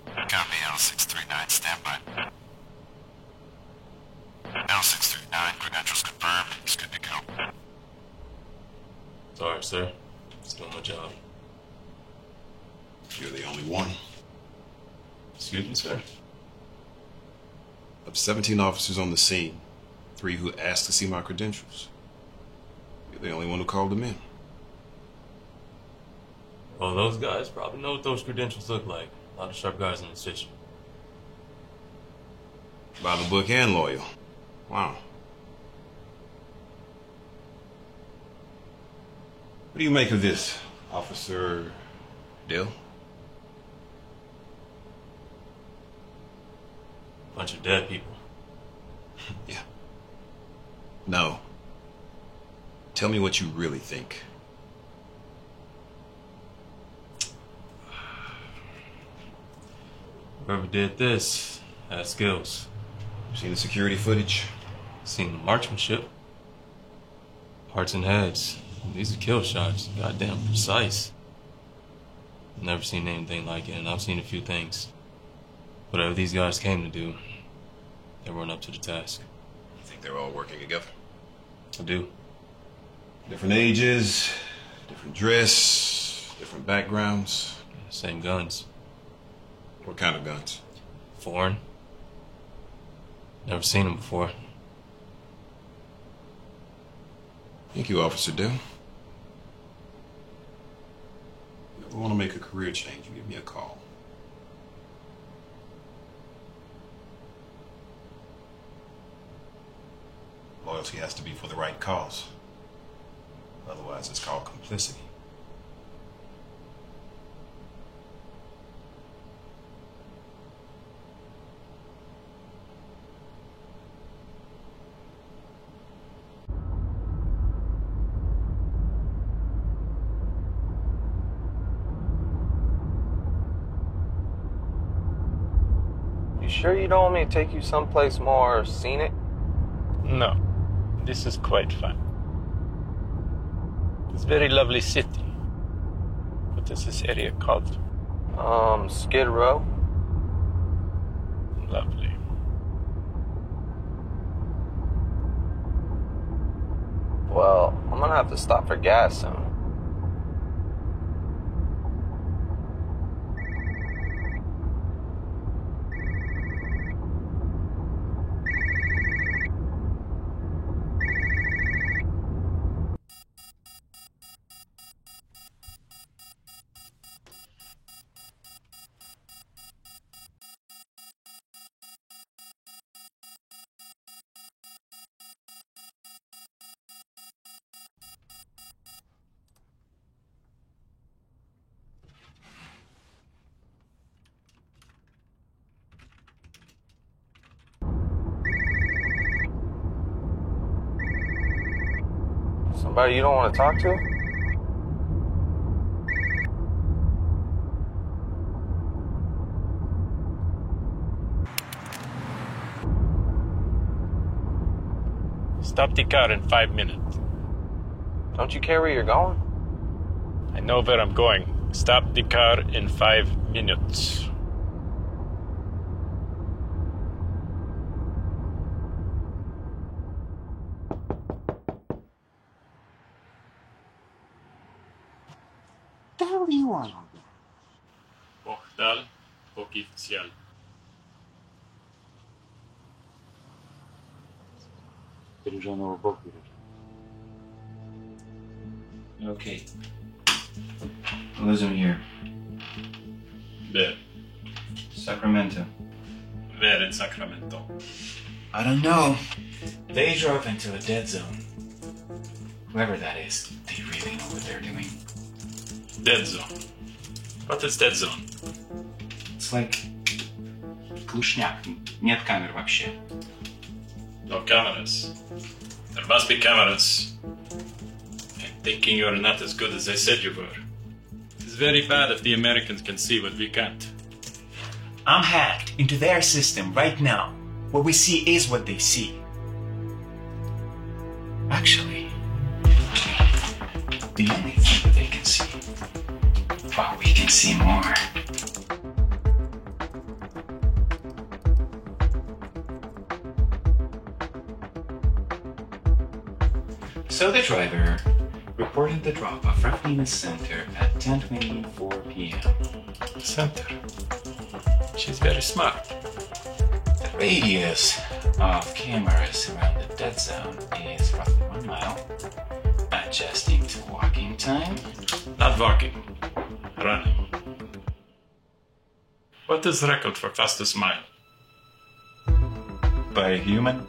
Copy, L639, stand by. L639, credentials confirmed. It's good to go. Sorry, sir. Just doing my job. You're the only one. Excuse me, sir? Of 17 officers on the scene, 3 who asked to see my credentials. You're the only one who called them in. Well, those guys probably know what those credentials look like. A lot of sharp guys in the station. By the book and loyal. Wow. What do you make of this, Officer Dill? Bunch of dead people. Yeah. No. Tell me what you really think. Whoever did this has skills. Seen the security footage? Seen the marksmanship. Hearts and heads. These are kill shots. Goddamn precise. Never seen anything like it, and I've seen a few things. Whatever these guys came to do, they weren't up to the task. You think they're all working together? I do. Different ages, different dress, different backgrounds. Same guns. What kind of guns? Foreign. Never seen them before. Thank you, Officer Dill. If you want to make a career change, you give me a call. Loyalty has to be for the right cause. Otherwise, it's called complicity. You sure you don't want me to take you someplace more scenic? No, this is quite fun. It's a very lovely city. What is this area called? Skid Row. Lovely. Well, I'm gonna have to stop for gas soon. Somebody you don't want to talk to? Stop the car in 5 minutes. Don't you care where you're going? I know where I'm going. Stop the car in 5 minutes. The hell do you want? Portal oficial. Okay. Who's in here? Where? Sacramento. Where in Sacramento? I don't know. They drove into a dead zone. Whoever that is, they really know what they're doing. Dead zone. What is dead zone? It's like Глушняк. Нет камер вообще. No cameras. There must be cameras. I'm thinking you're not as good as they said you were. It's very bad if the Americans can see what we can't. I'm hacked into their system right now. What we see is what they see. Actually, the only thing that they can see, but we can see more. So the driver reported the drop-off roughly in the center at 10:24 p.m. Center. She's very smart. The radius of cameras around the dead zone is roughly 1 mile. Adjusting to walking time. Not walking. Running. What is the record for fastest mile? By a human?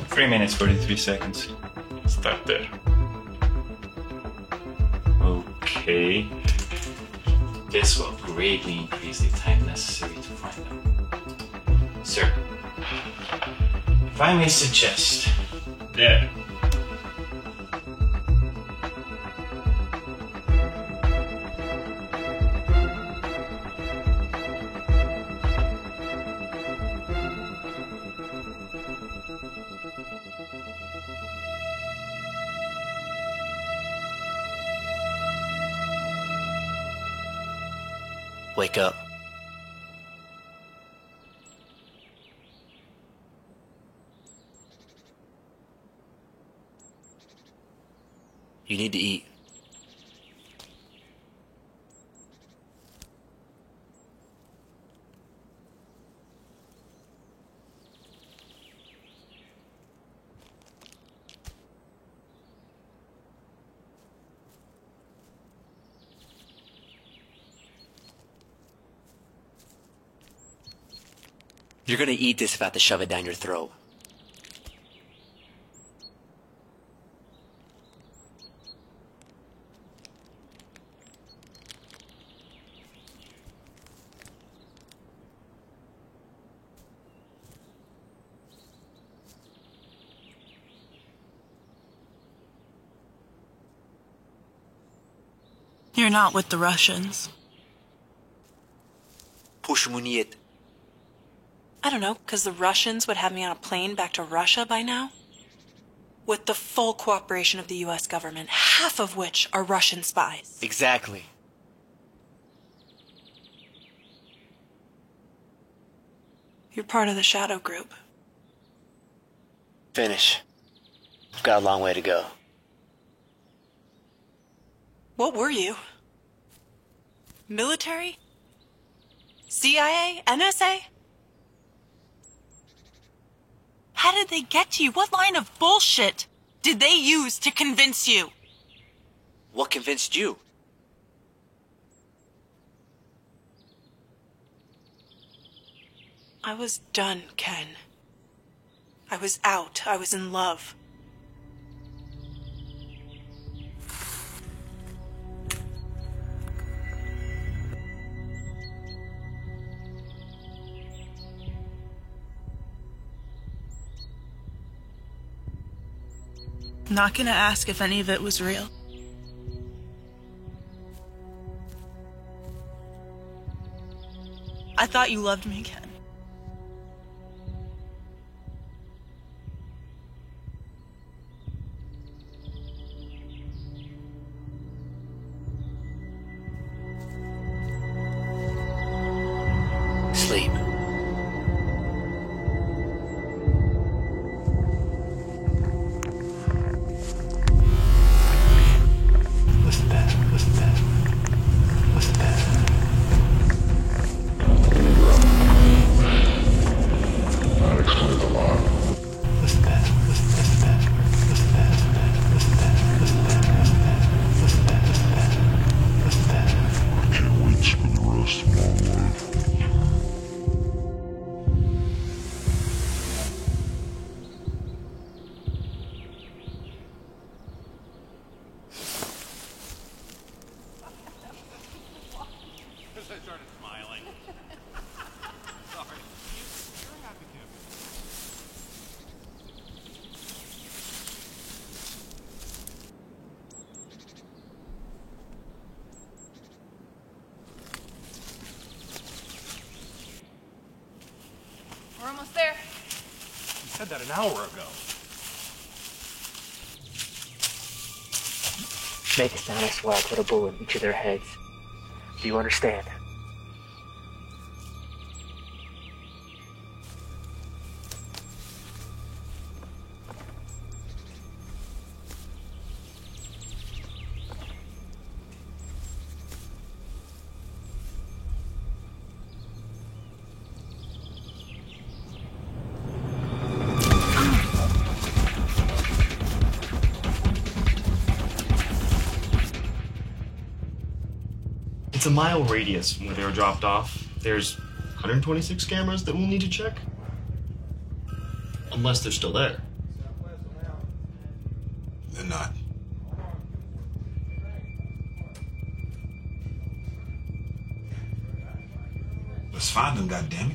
3 minutes, 43 seconds. Start there. Okay. This will greatly increase the time necessary to find them. Sir, if I may suggest... There. Wake up. You need to eat. You're gonna eat this if I have to shove it down your throat. You're not with the Russians. Почему нет? I don't know, because the Russians would have me on a plane back to Russia by now? With the full cooperation of the US government, half of which are Russian spies. Exactly. You're part of the Shadow Group. Finish. I've got a long way to go. What were you? Military? CIA? NSA? How did they get to you? What line of bullshit did they use to convince you? What convinced you? I was done, Ken. I was out. I was in love. I'm not gonna ask if any of it was real. I thought you loved me, Ken. Sleep. We're almost there. You said that an hour ago. Make it sound as well. I put a bullet in each of their heads. Do you understand? It's a mile radius from where they were dropped off. There's 126 cameras that we'll need to check. Unless they're still there. They're not. Let's find them, goddammit.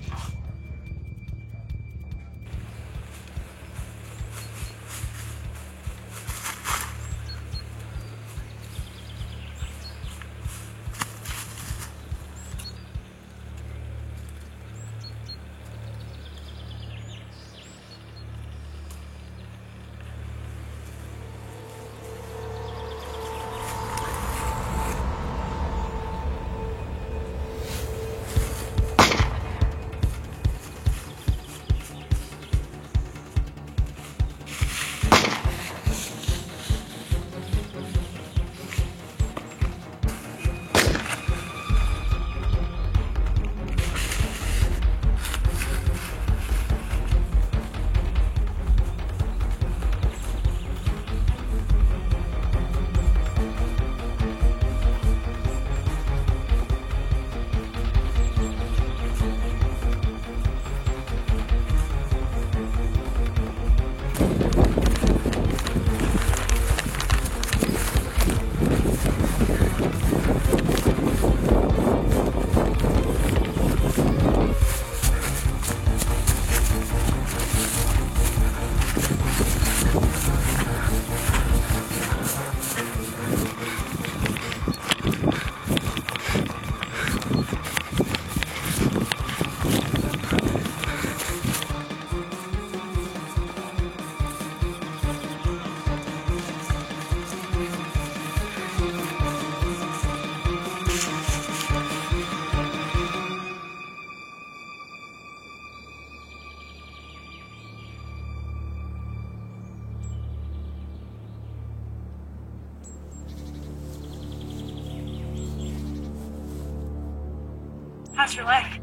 How's your leg?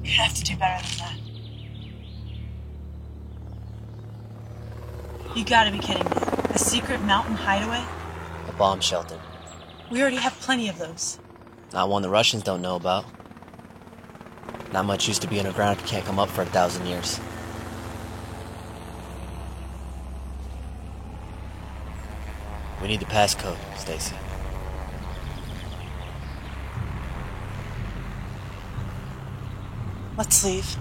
You have to do better than that. You gotta be kidding me. A secret mountain hideaway? A bomb shelter. We already have plenty of those. Not one the Russians don't know about. Not much used to be underground can't come up for 1,000 years. We need the passcode, Stacy. Let's leave.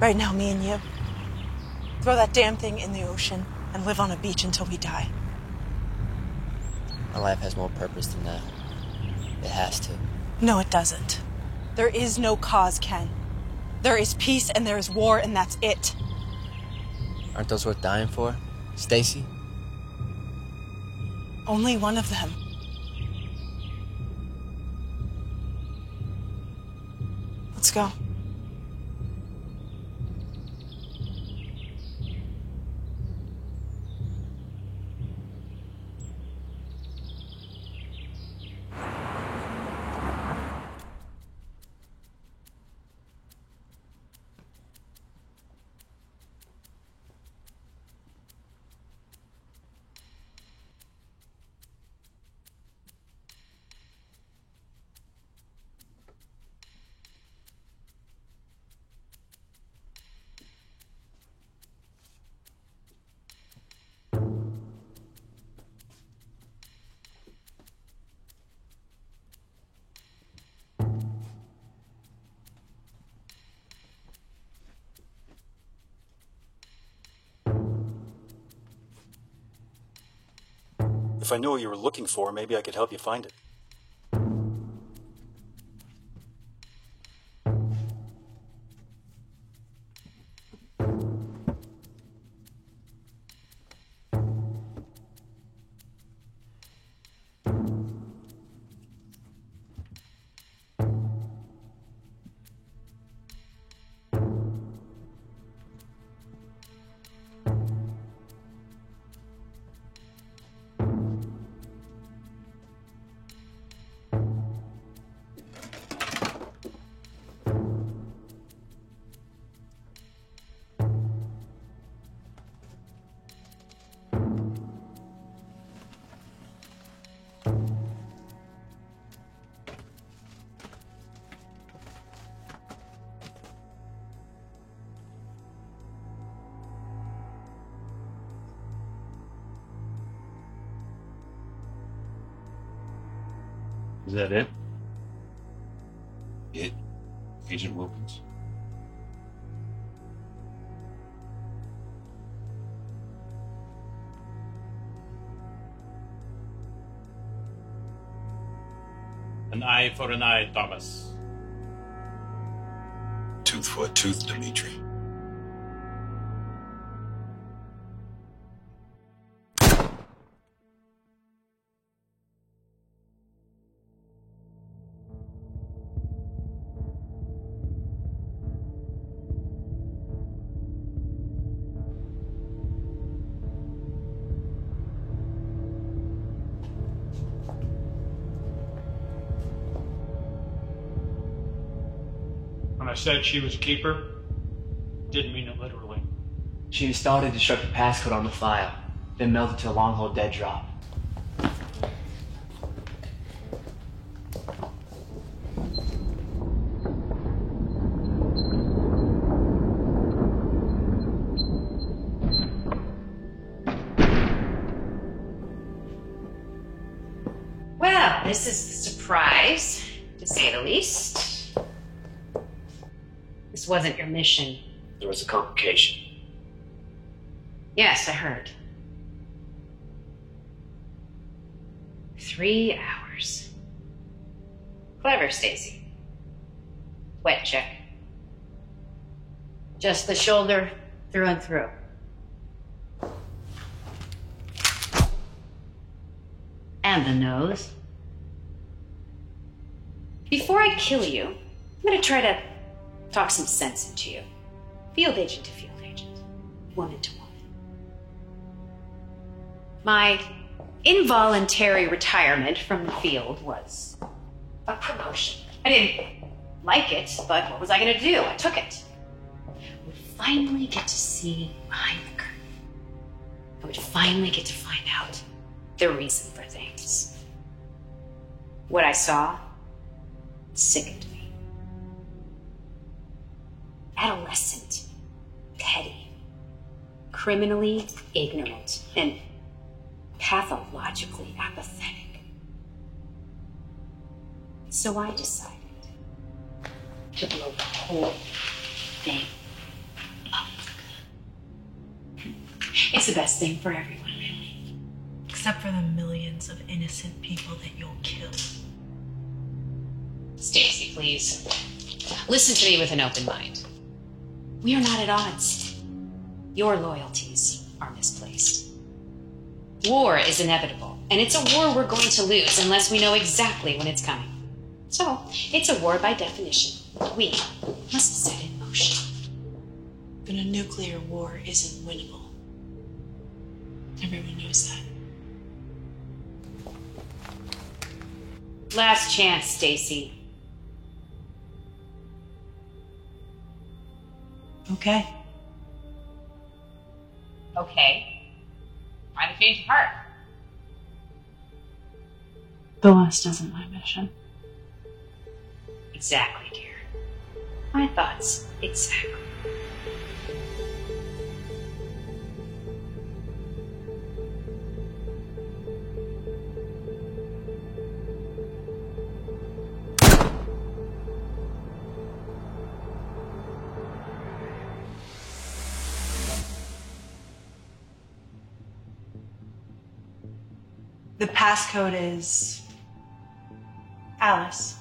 Right now, me and you. Throw that damn thing in the ocean and live on a beach until we die. My life has more purpose than that. It has to. No, it doesn't. There is no cause, Ken. There is peace and there is war, and that's it. Aren't those worth dying for, Stacy? Only one of them. Let's go. If I knew what you were looking for, maybe I could help you find it. Is that it? It? Agent Wilkins? An eye for an eye, Thomas. Tooth for a tooth, Dimitri. When I said she was a keeper, didn't mean it literally. She installed a destructive passcode on the file, then melted to a long-hole dead drop. Well, this is a surprise, to say the least. This wasn't your mission. There was a complication. Yes, I heard. 3 hours. Clever, Stacy. Wet check. Just the shoulder through and through. And the nose. Before I kill you, I'm gonna try to talk some sense into you. Field agent to field agent. Woman to woman. My involuntary retirement from the field was a promotion. I didn't like it, but what was I gonna do? I took it. I would finally get to see behind the curtain. I would finally get to find out the reason for things. What I saw sickened me. Adolescent, petty, criminally ignorant, and pathologically apathetic. So I decided to to blow the whole thing up. It's the best thing for everyone, really. Except for the millions of innocent people that you'll kill. Stacy, please. Listen to me with an open mind. We are not at odds. Your loyalties are misplaced. War is inevitable, and it's a war we're going to lose unless we know exactly when it's coming. So, it's a war by definition. We must set it in motion. But a nuclear war isn't winnable. Everyone knows that. Last chance, Stacy. Okay. Okay. Why the change of heart? The West isn't my mission. Exactly, dear. My thoughts, exactly. The passcode is Alice.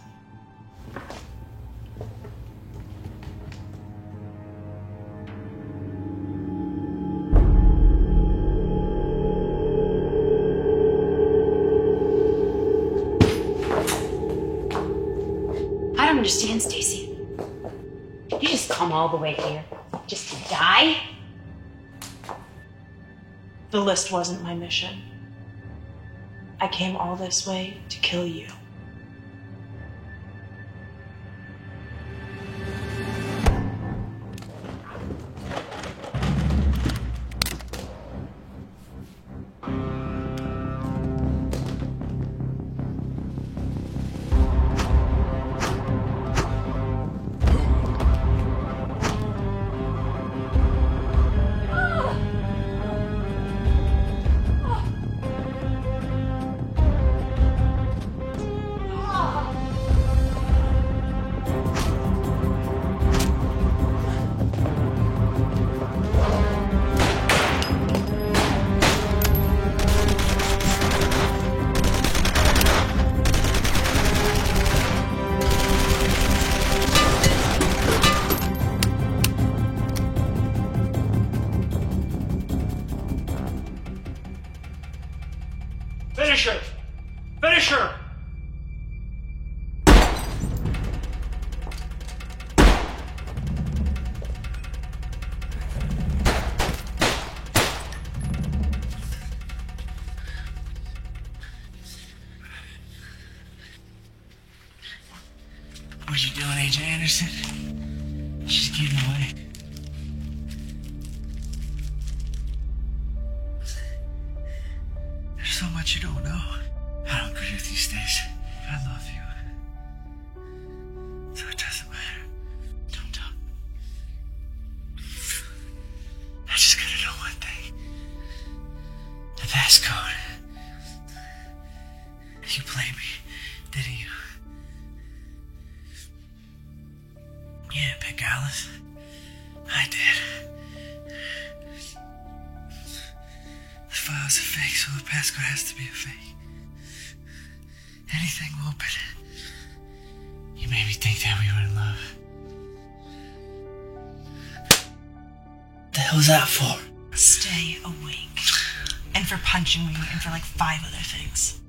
I don't understand, Stacy. You just come all the way here just to die? The list wasn't my mission. I came all this way to kill you. Finish her! Finish her! What you doing, Agent Anderson? She's getting away. There's so much you don't know. I don't agree with you, Stace. I love you. So it doesn't matter. Don't talk. I just gotta know one thing. The passcode. You played me, didn't you? You didn't pick Alice. I did. The file's a fake, so the passcode has to be a fake. Anything will open. You made me think that we were in love. What the hell was that for? Stay awake. And for punching me, and for like 5 other things.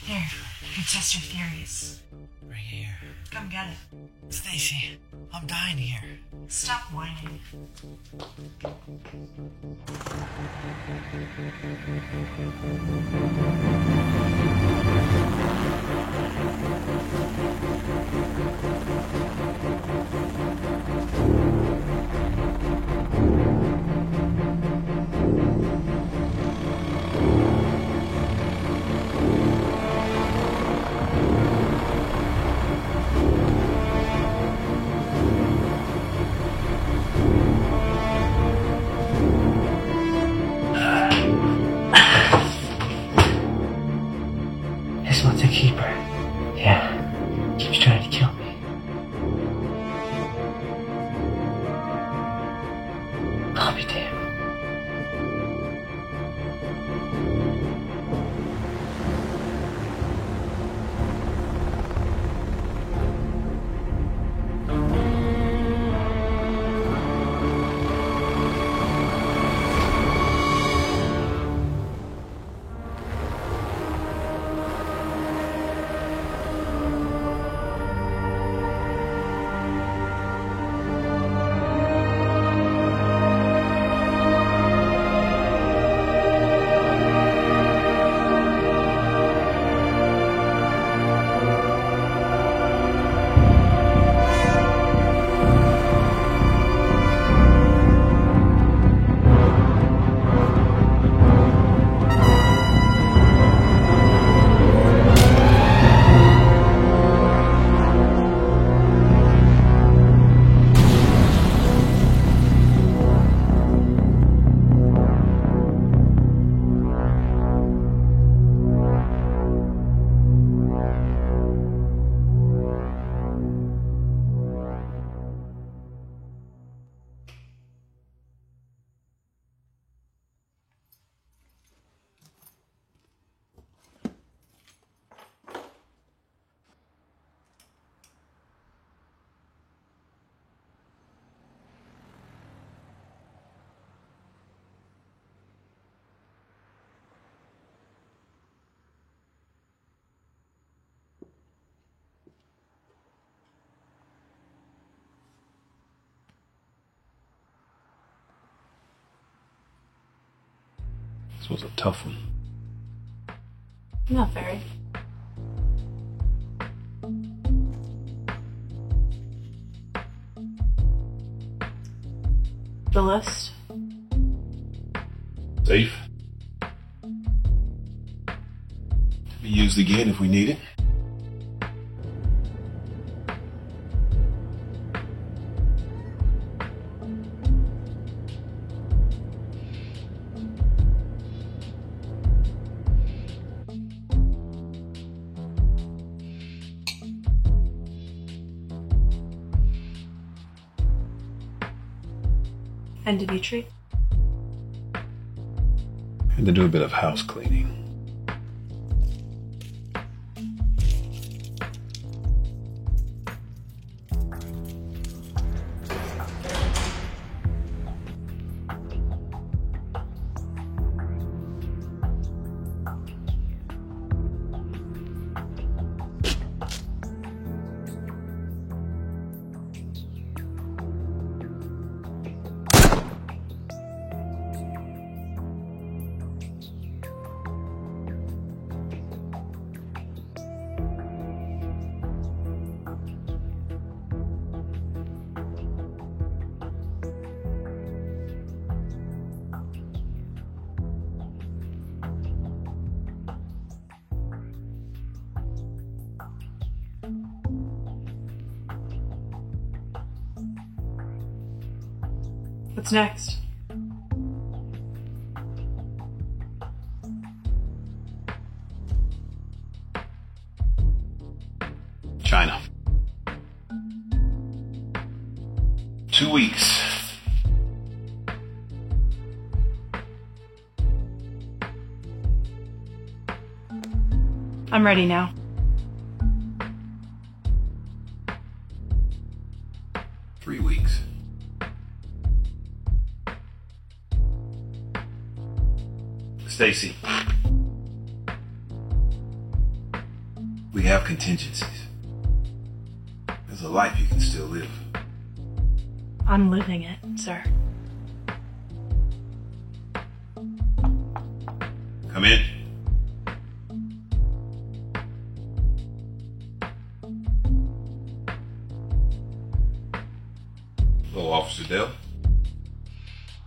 Here, you can test your theories. Right here. Come get it. Stacy, I'm dying here. Stop whining. I'll be damned. This was a tough one. Not very. The list? Safe. To be used again if we need it. And Dimitri? And to do a bit of house cleaning. What's next? China. 2 weeks. I'm ready now. Three weeks. Stacy, we have contingencies. There's a life you can still live. I'm living it, sir. Come in. Hello, Officer Dell.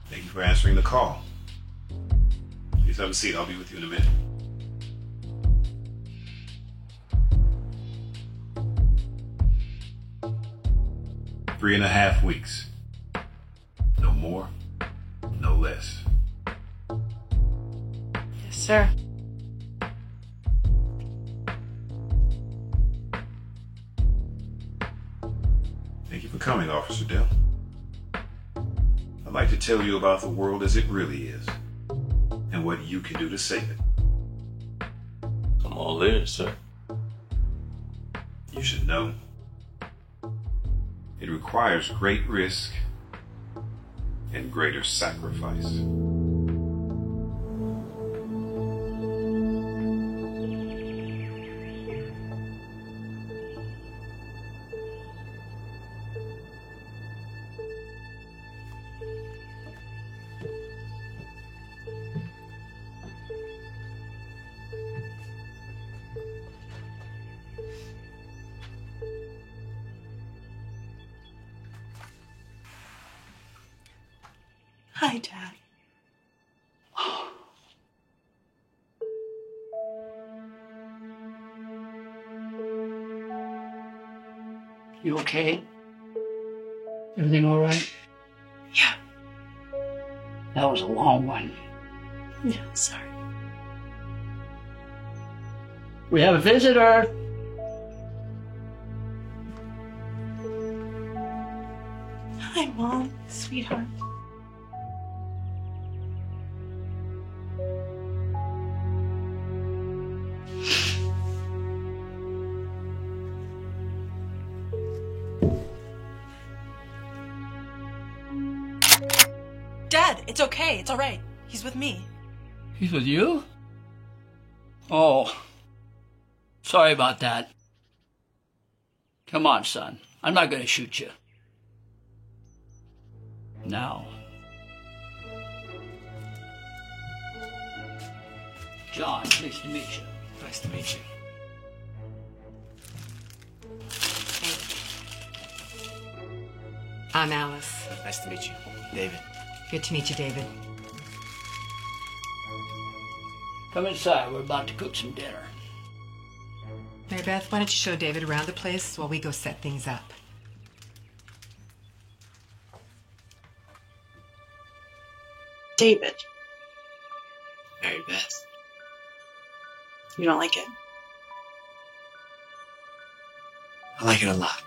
Thank you for answering the call. Please have a seat. I'll be with you in a minute. Three and a half weeks. No more, no less. Yes, sir. Thank you for coming, Officer Dell. I'd like to tell you about the world as it really is and what you can do to save it. I'm all ears, sir. You should know it requires great risk and greater sacrifice. Hi, Dad. You okay? Everything all right? Yeah. That was a long one. Yeah, sorry. We have a visitor. Hi, Mom. Sweetheart. Dad, it's okay. It's all right. He's with me. He's with you? Oh. Sorry about that. Come on, son. I'm not going to shoot you. Now. John, pleased to meet you. Nice to meet you. I'm Alice. Nice to meet you. David. Good to meet you, David. Come inside. We're about to cook some dinner. Mary Beth, why don't you show David around the place while we go set things up? David. Mary Beth. You don't like it? I like it a lot.